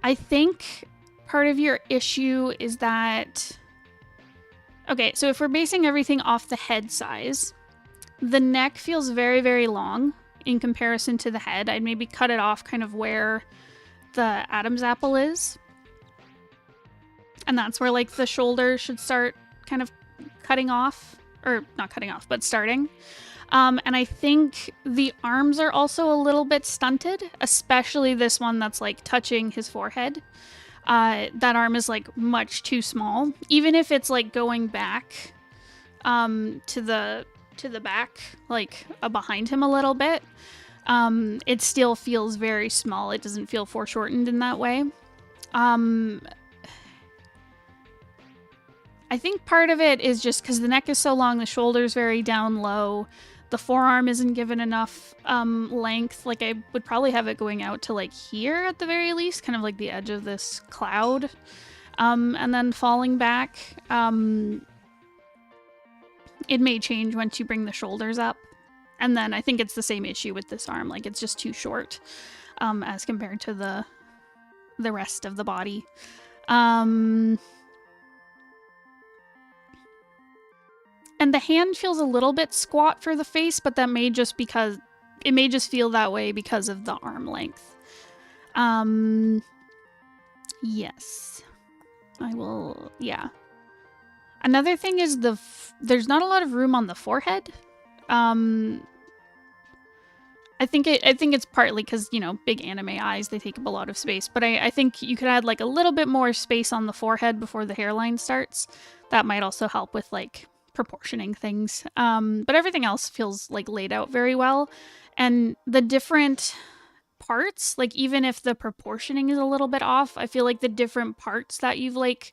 Speaker 3: I think part of your issue is that... Okay, so if we're basing everything off the head size, the neck feels very, very long in comparison to the head. I'd maybe cut it off kind of where the Adam's apple is. And that's where like the shoulder should start kind of cutting off, or not cutting off, but starting. And I think the arms are also a little bit stunted, especially this one that's like touching his forehead. That arm is like much too small. Even if it's like going back to the back, like behind him a little bit, it still feels very small. It doesn't feel foreshortened in that way. I think part of it is just because the neck is so long, the shoulder's very down low. The forearm isn't given enough length. Like I would probably have it going out to like here at the very least, kind of like the edge of this cloud, and then falling back. It may change once you bring the shoulders up. And then I think it's the same issue with this arm. Like it's just too short as compared to the rest of the body. And the hand feels a little bit squat for the face, but that may just feel that way because of the arm length. Yes. I will, yeah. Another thing is there's not a lot of room on the forehead. I think it's partly because, you know, big anime eyes, they take up a lot of space, but I think you could add like a little bit more space on the forehead before the hairline starts. That might also help with like proportioning things. But everything else feels like laid out very well. And the different parts, like even if the proportioning is a little bit off, I feel like the different parts that you've like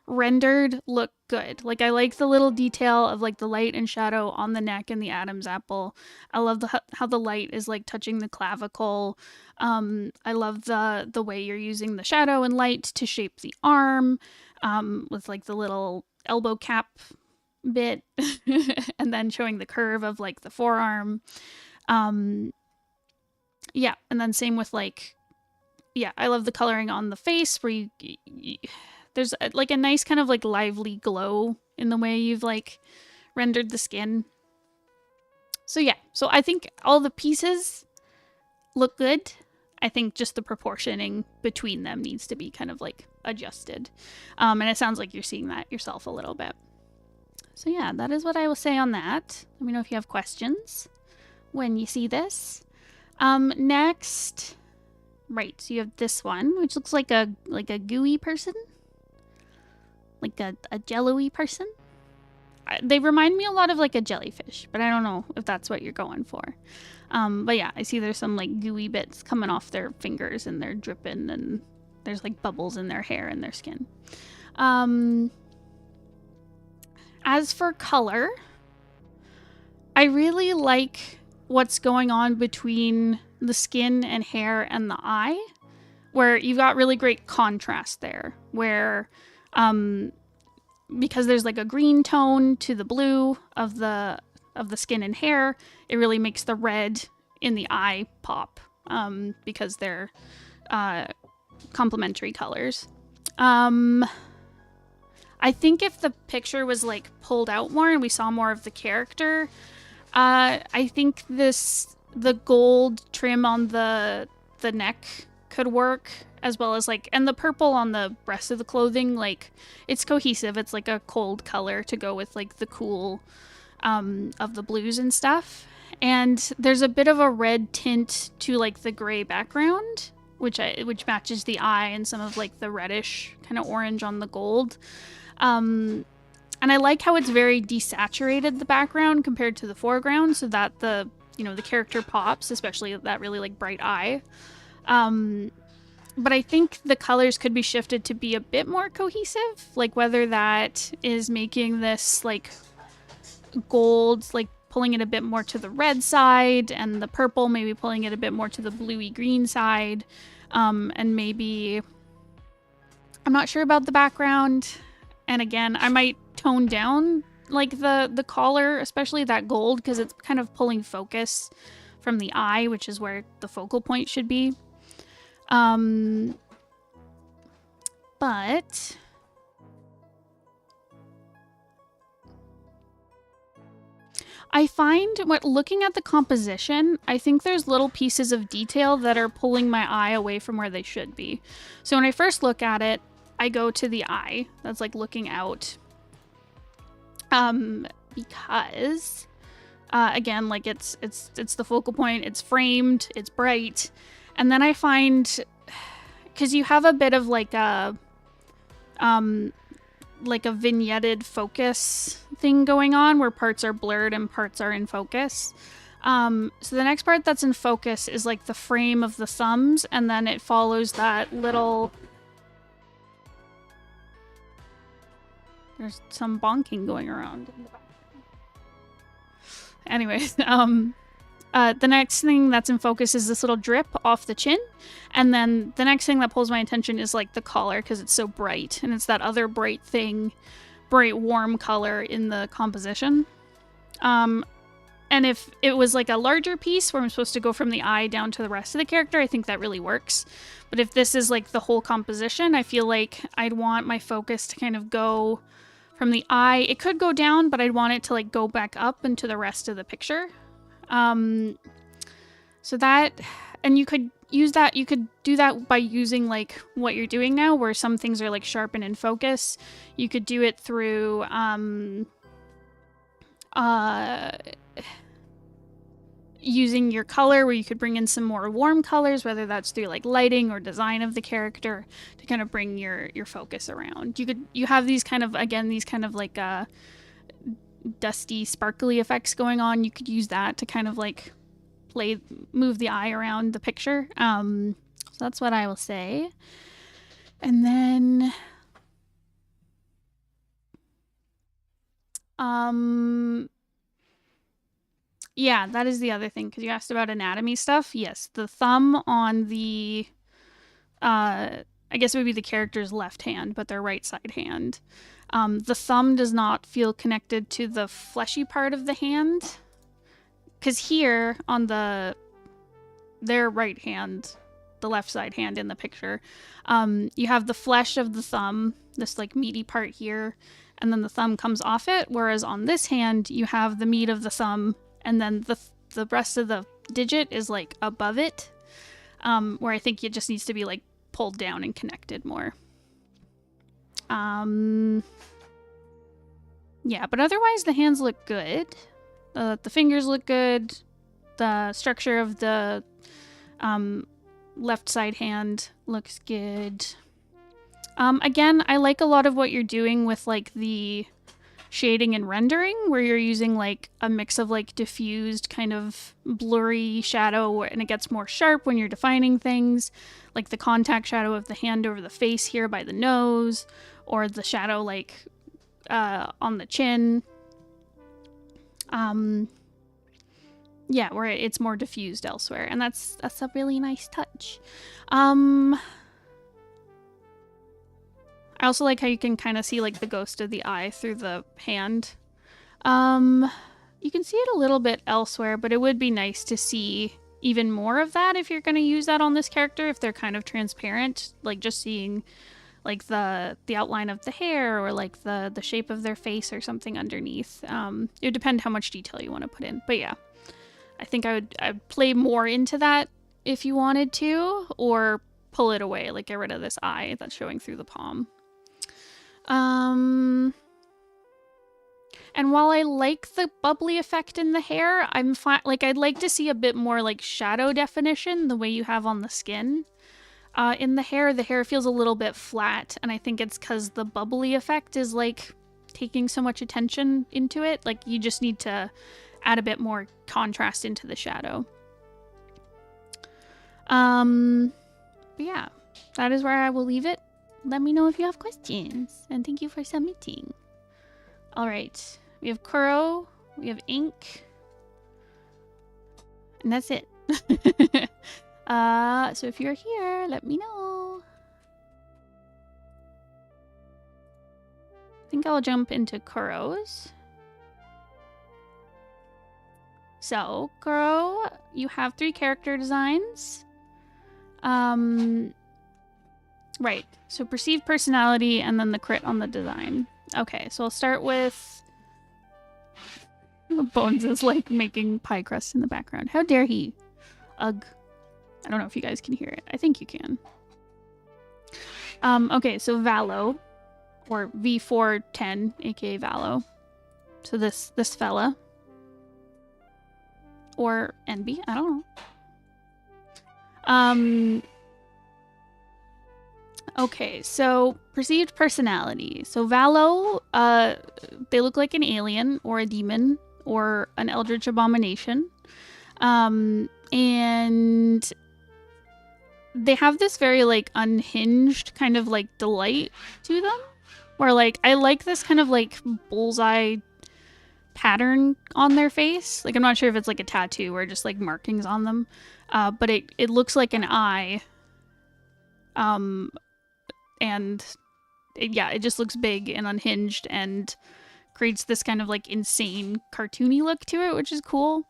Speaker 3: rendered look good. Like I like the little detail of like the light and shadow on the neck and the Adam's apple. I love how the light is like touching the clavicle. I love the way you're using the shadow and light to shape the arm, with like the little elbow cap bit and then showing the curve of like the forearm. Yeah, and then same with like, yeah, I love the coloring on the face where there's like a nice kind of like lively glow in the way you've like rendered the skin. So yeah, so I think all the pieces look good. I think just the proportioning between them needs to be kind of like adjusted. And it sounds like you're seeing that yourself a little bit. So yeah, that is what I will say on that. Let me know if you have questions when you see this. Next, right, so you have this one, which looks like a gooey person. Like a jello-y person. They remind me a lot of like a jellyfish, but I don't know if that's what you're going for. But yeah, I see there's some like gooey bits coming off their fingers and they're dripping and there's like bubbles in their hair and their skin. As for color, I really like what's going on between the skin and hair and the eye, where you've got really great contrast there, where because there's like a green tone to the blue of the skin and hair, it really makes the red in the eye pop, because they're complementary colors. I think if the picture was like pulled out more and we saw more of the character, I think the gold trim on the neck could work, as well as like, and the purple on the rest of the clothing, like it's cohesive. It's like a cold color to go with like the cool of the blues and stuff. And there's a bit of a red tint to like the gray background, which matches the eye and some of like the reddish kind of orange on the gold. And I like how it's very desaturated, the background, compared to the foreground, so that the character pops, especially that really like bright eye. But I think the colors could be shifted to be a bit more cohesive, like whether that is making this like gold, like pulling it a bit more to the red side, and the purple maybe pulling it a bit more to the bluey green side. And maybe, I'm not sure about the background. And again, I might tone down like the collar, especially that gold, because it's kind of pulling focus from the eye, which is where the focal point should be. But I find looking at the composition, I think there's little pieces of detail that are pulling my eye away from where they should be. So when I first look at it, I go to the eye that's like looking out. Because again, like it's the focal point, it's framed, it's bright. And then I find, because you have a bit of like a vignetted focus thing going on, where parts are blurred and parts are in focus. So the next part that's in focus is like the frame of the thumbs, and then it follows that little... There's some bonking going around in the background. Anyways, the next thing that's in focus is this little drip off the chin. And then the next thing that pulls my attention is like the collar, because it's so bright. And it's that other bright warm color in the composition. And if it was like a larger piece where I'm supposed to go from the eye down to the rest of the character, I think that really works. But if this is like the whole composition, I feel like I'd want my focus to kind of go from the eye. It could go down, but I'd want it to like go back up into the rest of the picture. So that, and you could use that, you could do that by using like what you're doing now, where some things are like sharp and in focus. You could do it through, using your color, where you could bring in some more warm colors, whether that's through like lighting or design of the character, to kind of bring your focus around. You have these kind of like dusty, sparkly effects going on. You could use that to kind of like move the eye around the picture. So that's what I will say. And then yeah, that is the other thing, because you asked about anatomy stuff. Yes, the thumb on the I I guess it would be the character's left hand, but their right side hand. The thumb does not feel connected to the fleshy part of the hand. Because here on their right hand, the left side hand in the picture, you have the flesh of the thumb, this like meaty part here, and then the thumb comes off it. Whereas on this hand, you have the meat of the thumb, and then the rest of the digit is like above it, where I think it just needs to be like pulled down and connected more. Yeah, but otherwise the hands look good. The fingers look good. The structure of the left side hand looks good. Again, I like a lot of what you're doing with like the shading and rendering, where you're using like a mix of like diffused kind of blurry shadow, and it gets more sharp when you're defining things, like the contact shadow of the hand over the face here by the nose, or the shadow like on the chin. Yeah, where it's more diffused elsewhere, and that's a really nice touch. I also like how you can kind of see like the ghost of the eye through the hand. You can see it a little bit elsewhere, but it would be nice to see even more of that if you're going to use that on this character, if they're kind of transparent, like just seeing like the outline of the hair or like the shape of their face or something underneath. It would depend how much detail you want to put in, but yeah, I think I'd play more into that if you wanted to, or pull it away, like get rid of this eye that's showing through the palm. And while I like the bubbly effect in the hair, I'm fine. Like, I'd like to see a bit more like shadow definition, the way you have on the skin. In the hair feels a little bit flat, and I think it's because the bubbly effect is like taking so much attention into it. Like, you just need to add a bit more contrast into the shadow. But yeah, that is where I will leave it. Let me know if you have questions, and thank you for submitting. All right, we have Kuroe, we have Ink, and that's it. So if you're here, let me know. I think I'll jump into Kuroe's. So, Kuroe, you have 3 character designs. Right, so perceived personality and then the crit on the design. Okay, so I'll start with... Bones is like making pie crust in the background. How dare he? Ugh. I don't know if you guys can hear it. I think you can. Okay, so Valo, or V410, aka Valo. So this fella. Or NB, I don't know. Okay, so perceived personality. So Valo, they look like an alien or a demon or an eldritch abomination. And they have this very like unhinged kind of like delight to them, where like I like this kind of like bullseye pattern on their face. Like, I'm not sure if it's like a tattoo or just like markings on them, but it looks like an eye. And it just looks big and unhinged and creates this kind of like insane cartoony look to it, which is cool.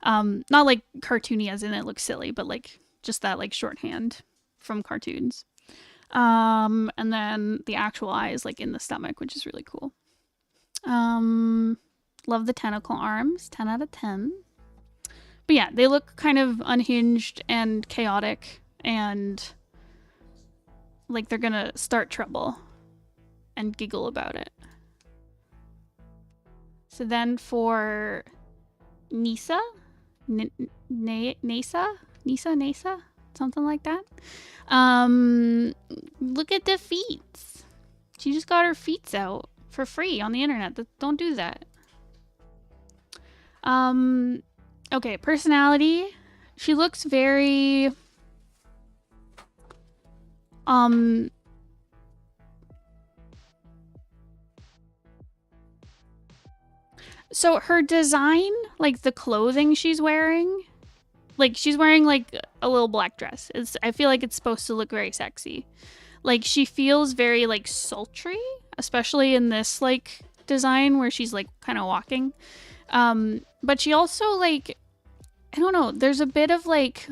Speaker 3: Not like cartoony as in it looks silly, but like just that like shorthand from cartoons. And then the actual eye is like in the stomach, which is really cool. Love the tentacle arms, 10 out of 10. But yeah, they look kind of unhinged and chaotic and like they're gonna start trouble and giggle about it. So then for Nisa, Nisa, something like that. Look at the feet. She just got her feet out for free on the internet. Don't do that. Okay, personality. She looks very so her design, like the clothing she's wearing, like she's wearing like a little black dress. I feel like it's supposed to look very sexy. Like, she feels very, like, sultry, especially in this, like, design where she's, like, kind of walking. But she also, like, I don't know, there's a bit of, like,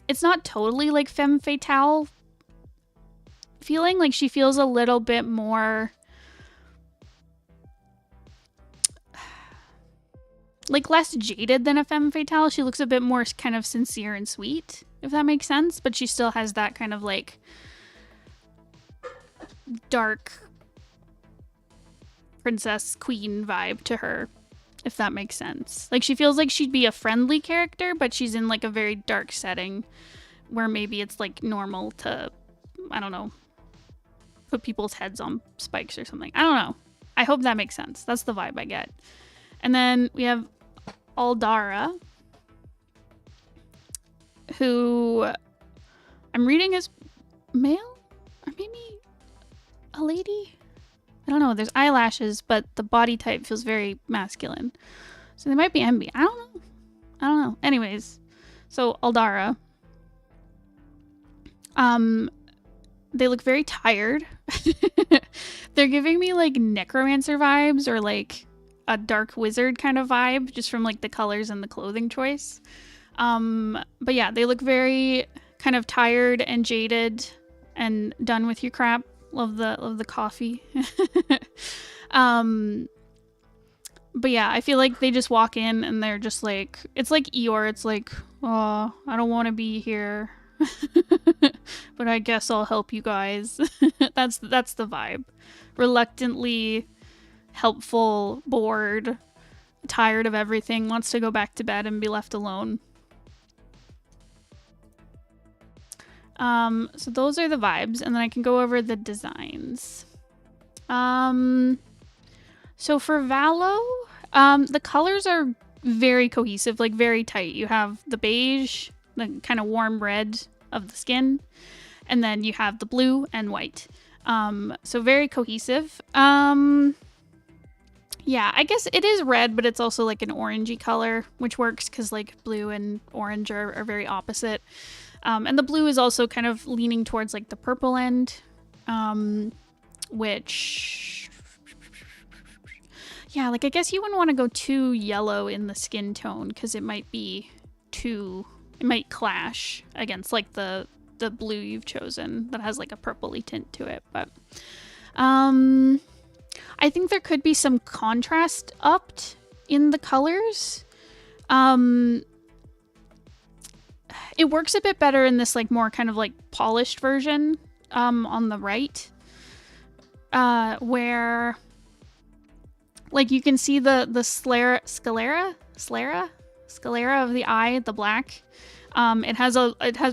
Speaker 3: it's not totally, like, femme fatale feeling. Like, she feels a little bit more, like, less jaded than a femme fatale. She looks a bit more kind of sincere and sweet, if that makes sense. But she still has that kind of, like, dark princess queen vibe to her, if that makes sense. Like, she feels like she'd be a friendly character, but she's in, like, a very dark setting where maybe it's, like, normal to, I don't know, put people's heads on spikes or something. I don't know. I hope that makes sense. That's the vibe I get. And then we have Aldara, who I'm reading as male, or maybe a lady? I don't know. There's eyelashes, but the body type feels very masculine. So they might be MB. I don't know. Anyways, so Aldara. They look very tired. They're giving me, like, necromancer vibes, or, like, a dark wizard kind of vibe, just from, like, the colors and the clothing choice. But yeah, they look very kind of tired and jaded and done with your crap. Love the coffee. But yeah, I feel like they just walk in and they're just like, it's like Eeyore. It's like, oh, I don't want to be here, but I guess I'll help you guys. That's the vibe. Reluctantly helpful, bored, tired of everything, wants to go back to bed and be left alone. So those are the vibes, and then I can go over the designs. So for Valo, the colors are very cohesive, like very tight. You have the beige, the kind of warm red of the skin, and then you have the blue and white. So very cohesive. Yeah, I guess it is red, but it's also like an orangey color, which works because, like, blue and orange are very opposite. And the blue is also kind of leaning towards, like, the purple end, which, yeah, like, I guess you wouldn't want to go too yellow in the skin tone because it might clash against, like, the blue you've chosen that has, like, a purpley tint to it. But I think there could be some contrast upped in the colors. It works a bit better in this, like, more kind of, like, polished version on the right, where, like, you can see the sclera of the eye, the black. It has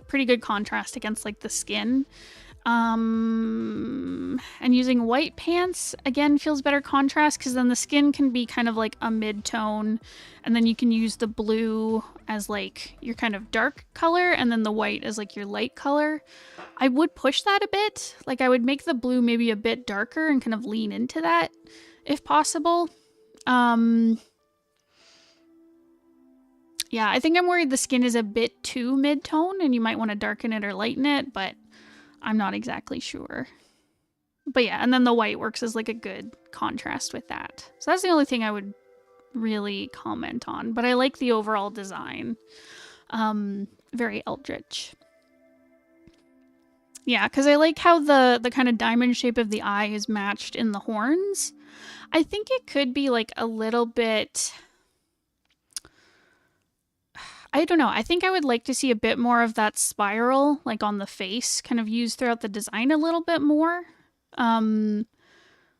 Speaker 3: pretty good contrast against, like, the skin. And using white pants again feels better contrast because then the skin can be kind of like a mid-tone, and then you can use the blue as, like, your kind of dark color, and then the white as, like, your light color. I would push that a bit. Like, I would make the blue maybe a bit darker and kind of lean into that if possible. Yeah, I think I'm worried the skin is a bit too mid-tone and you might want to darken it or lighten it, but I'm not exactly sure. But yeah, and then the white works as, like, a good contrast with that. So that's the only thing I would really comment on. But I like the overall design. Very eldritch. Yeah, because I like how the kind of diamond shape of the eye is matched in the horns. I think it could be, like, a little bit... I don't know. I think I would like to see a bit more of that spiral, like, on the face, kind of used throughout the design a little bit more.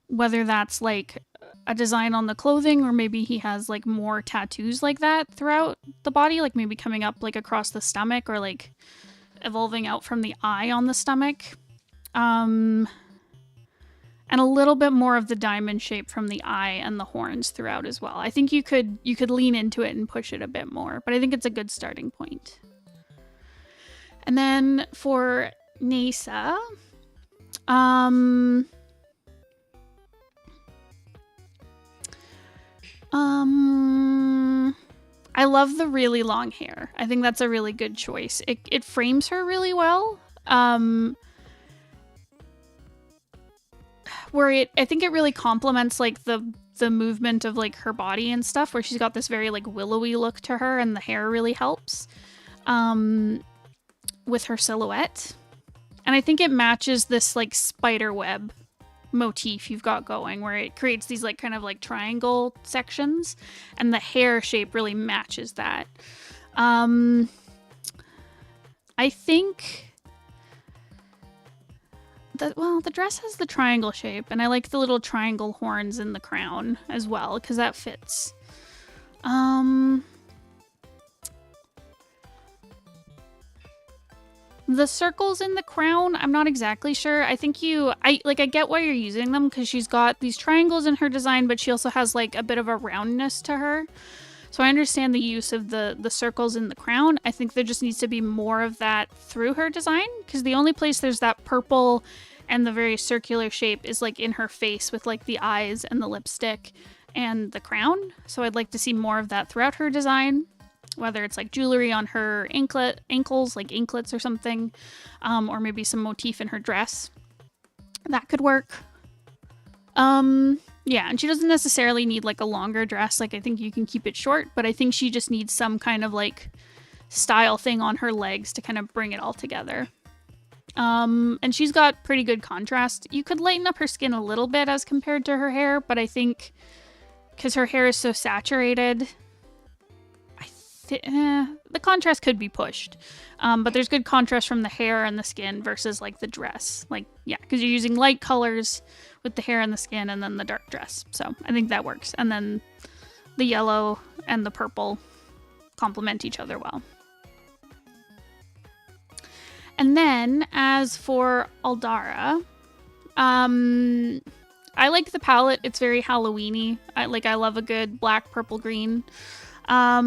Speaker 3: Whether that's, like, a design on the clothing, or maybe he has, like, more tattoos like that throughout the body, like maybe coming up, like, across the stomach, or, like, evolving out from the eye on the stomach. And a little bit more of the diamond shape from the eye and the horns throughout as well. I think you could lean into it and push it a bit more, but I think it's a good starting point. And then for Nasa, I love the really long hair. I think that's a really good choice. It frames her really well. I think it really complements like the movement of like her body and stuff, where she's got this very like willowy look to her, and the hair really helps with her silhouette. And I think it matches this like spider web motif you've got going, where it creates these like kind of like triangle sections, and the hair shape really matches that. I think that, well, the dress has the triangle shape, and I like the little triangle horns in the crown as well, because that fits. The circles in the crown, I'm not exactly sure. I think I get why you're using them, because she's got these triangles in her design, but she also has like a bit of a roundness to her. So I understand the use of the circles in the crown. I think there just needs to be more of that through her design, because the only place there's that purple and the very circular shape is like in her face with like the eyes and the lipstick and the crown. So I'd like to see more of that throughout her design, whether it's like jewelry on her ankles, like anklets or something, or maybe some motif in her dress. That could work. Yeah, and she doesn't necessarily need like a longer dress. Like, I think you can keep it short, but I think she just needs some kind of like style thing on her legs to kind of bring it all together. And she's got pretty good contrast. You could lighten up her skin a little bit as compared to her hair, but I think because her hair is so saturated, the contrast could be pushed. But there's good contrast from the hair and the skin versus like the dress. Like, yeah, because you're using light colors with the hair and the skin, and then the dark dress. So I think that works. And then the yellow and the purple complement each other well. And then as for Aldara, I like the palette. It's very Halloween-y. I love a good black, purple, green. I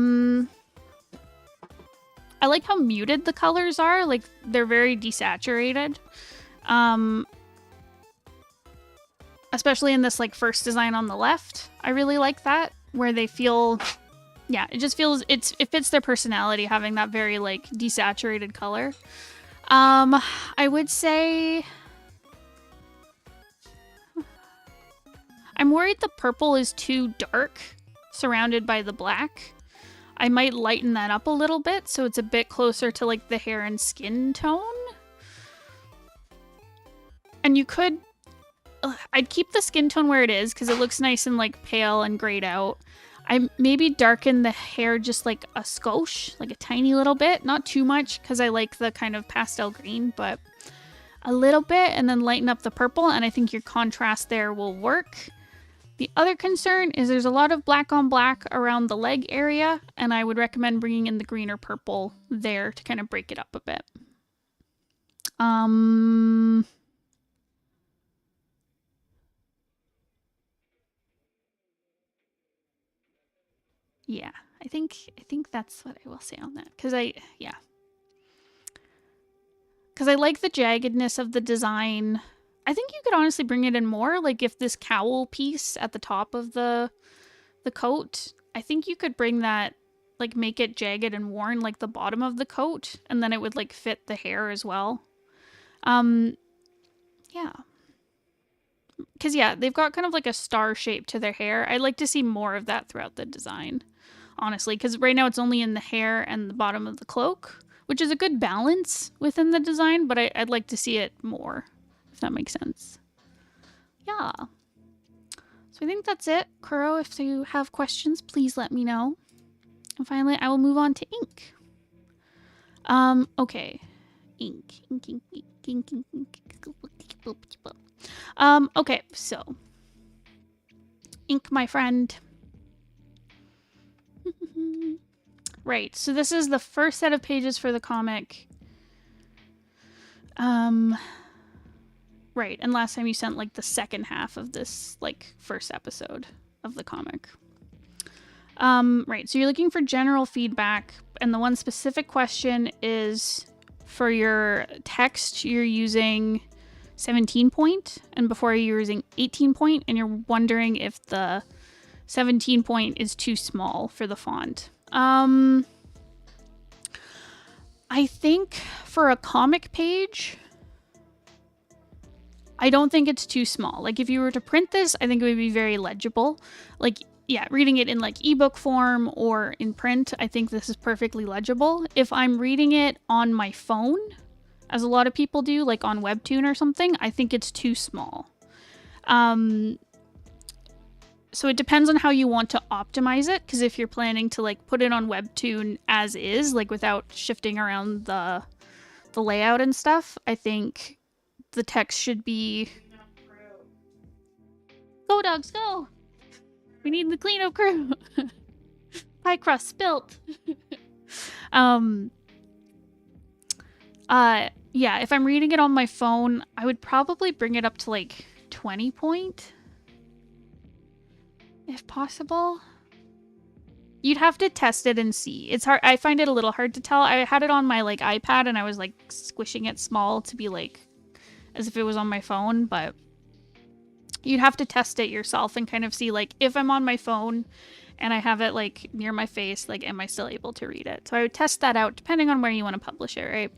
Speaker 3: like how muted the colors are. Like, they're very desaturated. Especially in this like first design on the left. I really like that, where they feel, yeah, it just feels, it fits their personality, having that very like desaturated color. I would say I'm worried the purple is too dark surrounded by the black. I might lighten that up a little bit so it's a bit closer to like the hair and skin tone. And you could, I'd keep the skin tone where it is because it looks nice and like pale and grayed out. I maybe darken the hair just like a skosh, like a tiny little bit, not too much because I like the kind of pastel green, but a little bit, and then lighten up the purple, and I think your contrast there will work. The other concern is there's a lot of black on black around the leg area, and I would recommend bringing in the green or purple there to kind of break it up a bit. Yeah, I think that's what I will say on that, because I like the jaggedness of the design. I think you could honestly bring it in more, like if this cowl piece at the top of the coat, I think you could bring that, like make it jagged and worn like the bottom of the coat, and then it would like fit the hair as well. Yeah. Because yeah, they've got kind of like a star shape to their hair. I'd like to see more of that throughout the design, honestly, because right now it's only in the hair and the bottom of the cloak, which is a good balance within the design, but I'd like to see it more, if that makes sense. Yeah. So I think that's it. Kuroe, if you have questions, please let me know. And finally, I will move on to ink. Okay. Ink. Okay, so ink, my friend. Right, so this is the first set of pages for the comic. Right, and last time you sent like the second half of this like first episode of the comic. Right, so you're looking for general feedback, and the one specific question is for your text you're using 17 point, and before you're using 18 point, and you're wondering if the 17 point is too small for the font. I think for a comic page, I don't think it's too small. Like if you were to print this, I think it would be very legible. Like, yeah, reading it in like ebook form or in print, I think this is perfectly legible. If I'm reading it on my phone, as a lot of people do, like on Webtoon or something, I think it's too small. So it depends on how you want to optimize it, because if you're planning to like put it on Webtoon as is, like without shifting around the layout and stuff, I think the text should be... Go dogs, go! We need the cleanup crew! Pie crust spilt! Yeah, if I'm reading it on my phone, I would probably bring it up to like 20 point. If possible. You'd have to test it and see. It's hard. I find it a little hard to tell. I had it on my like iPad and I was like squishing it small to be like as if it was on my phone, but you'd have to test it yourself and kind of see like if I'm on my phone and I have it like near my face, like am I still able to read it? So I would test that out depending on where you want to publish it, right?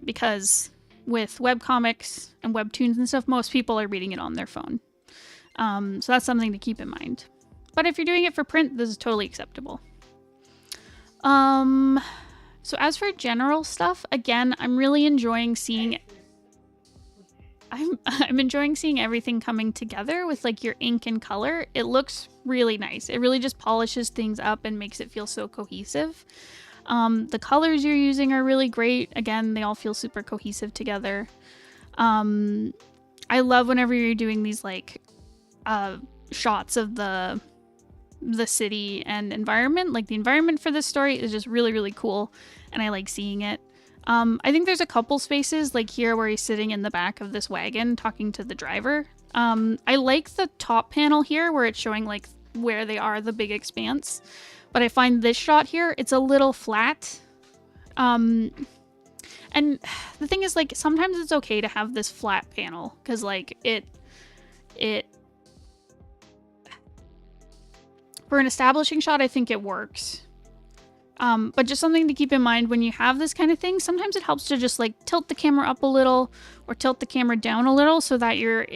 Speaker 3: Because with webcomics and webtoons and stuff, most people are reading it on their phone. So that's something to keep in mind. But if you're doing it for print, this is totally acceptable. So as for general stuff, again, I'm really enjoying seeing... I'm enjoying seeing everything coming together with like your ink and color. It looks really nice. It really just polishes things up and makes it feel so cohesive. The colors you're using are really great. Again, they all feel super cohesive together. I love whenever you're doing these like shots of the city and environment. Like the environment for this story is just really, really cool, and I like seeing it. I think there's a couple spaces like here where he's sitting in the back of this wagon talking to the driver. I like the top panel here where it's showing like where they are, the big expanse, but I find this shot here, it's a little flat. And the thing is, like, sometimes it's okay to have this flat panel because like it for an establishing shot, I think it works. But just something to keep in mind when you have this kind of thing, sometimes it helps to just like tilt the camera up a little or tilt the camera down a little so that you're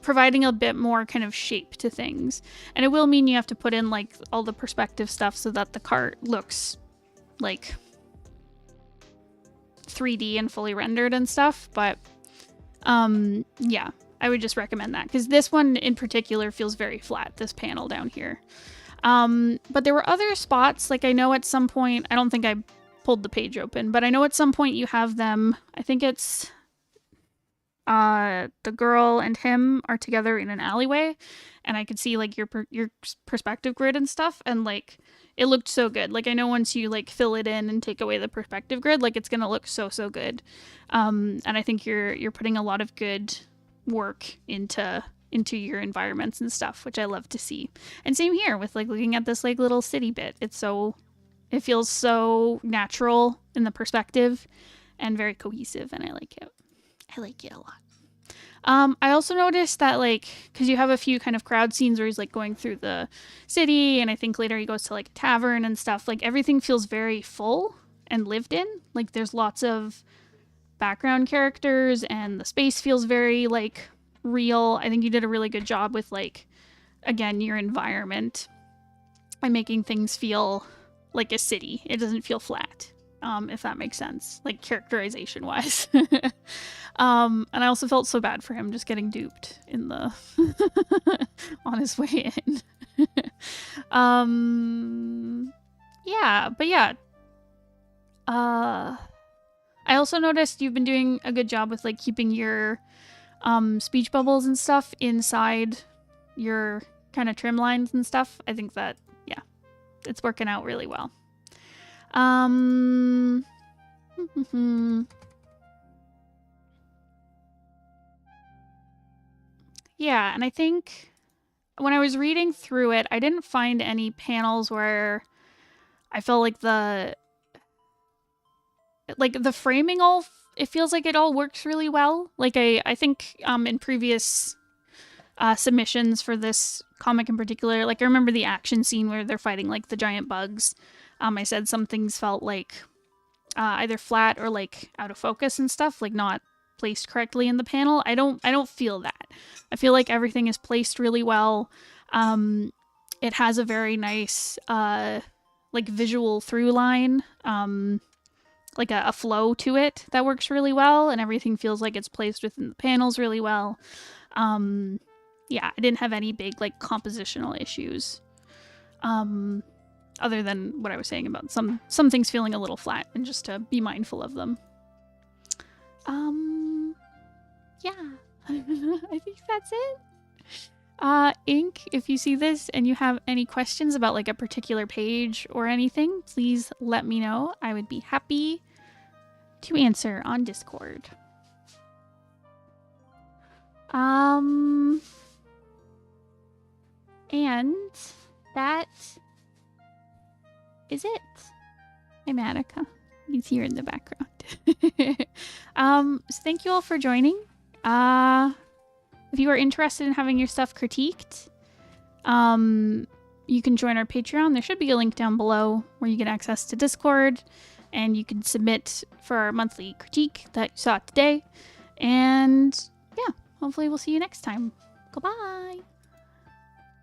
Speaker 3: providing a bit more kind of shape to things. And it will mean you have to put in like all the perspective stuff so that the cart looks like 3D and fully rendered and stuff. But yeah, I would just recommend that because this one in particular feels very flat, this panel down here. But there were other spots, like I know at some point, I don't think I pulled the page open, but I know at some point you have them, I think it's the girl and him are together in an alleyway, and I could see like your perspective grid and stuff, and like it looked so good. Like I know once you like fill it in and take away the perspective grid, like it's gonna look so good. And I think you're putting a lot of good work into your environments and stuff, which I love to see. And same here with like looking at this like little city bit. It feels so natural in the perspective and very cohesive, and I like it. I like it a lot. I also noticed that like, because you have a few kind of crowd scenes where he's like going through the city, and I think later he goes to like a tavern and stuff, like everything feels very full and lived in. Like there's lots of background characters and the space feels very like real. I think you did a really good job with like, again, your environment and making things feel like a city. It doesn't feel flat, if that makes sense, like characterization wise. And I also felt so bad for him just getting duped in the on his way in. Yeah, but yeah. I also noticed you've been doing a good job with like keeping your speech bubbles and stuff inside your kind of trim lines and stuff. I think that, yeah, it's working out really well. Yeah, and I think when I was reading through it, I didn't find any panels where I felt like the framing it feels like it all works really well. Like I think in previous submissions for this comic in particular, like I remember the action scene where they're fighting like the giant bugs. I said some things felt like either flat or like out of focus and stuff, like not placed correctly in the panel. I don't feel that. I feel like everything is placed really well. It has a very nice like visual through line, like a flow to it that works really well, and everything feels like it's placed within the panels really well. Yeah, I didn't have any big like compositional issues. Other than what I was saying about some things feeling a little flat, and just to be mindful of them. Yeah. I think that's it. Ink, if you see this and you have any questions about like a particular page or anything, please let me know. I would be happy to answer on Discord. And that is it. I'm Attica. He's here in the background. So thank you all for joining. If you are interested in having your stuff critiqued, you can join our Patreon. There should be a link down below where you get access to Discord, and you can submit for our monthly critique that you saw today. And yeah, hopefully we'll see you next time. Goodbye.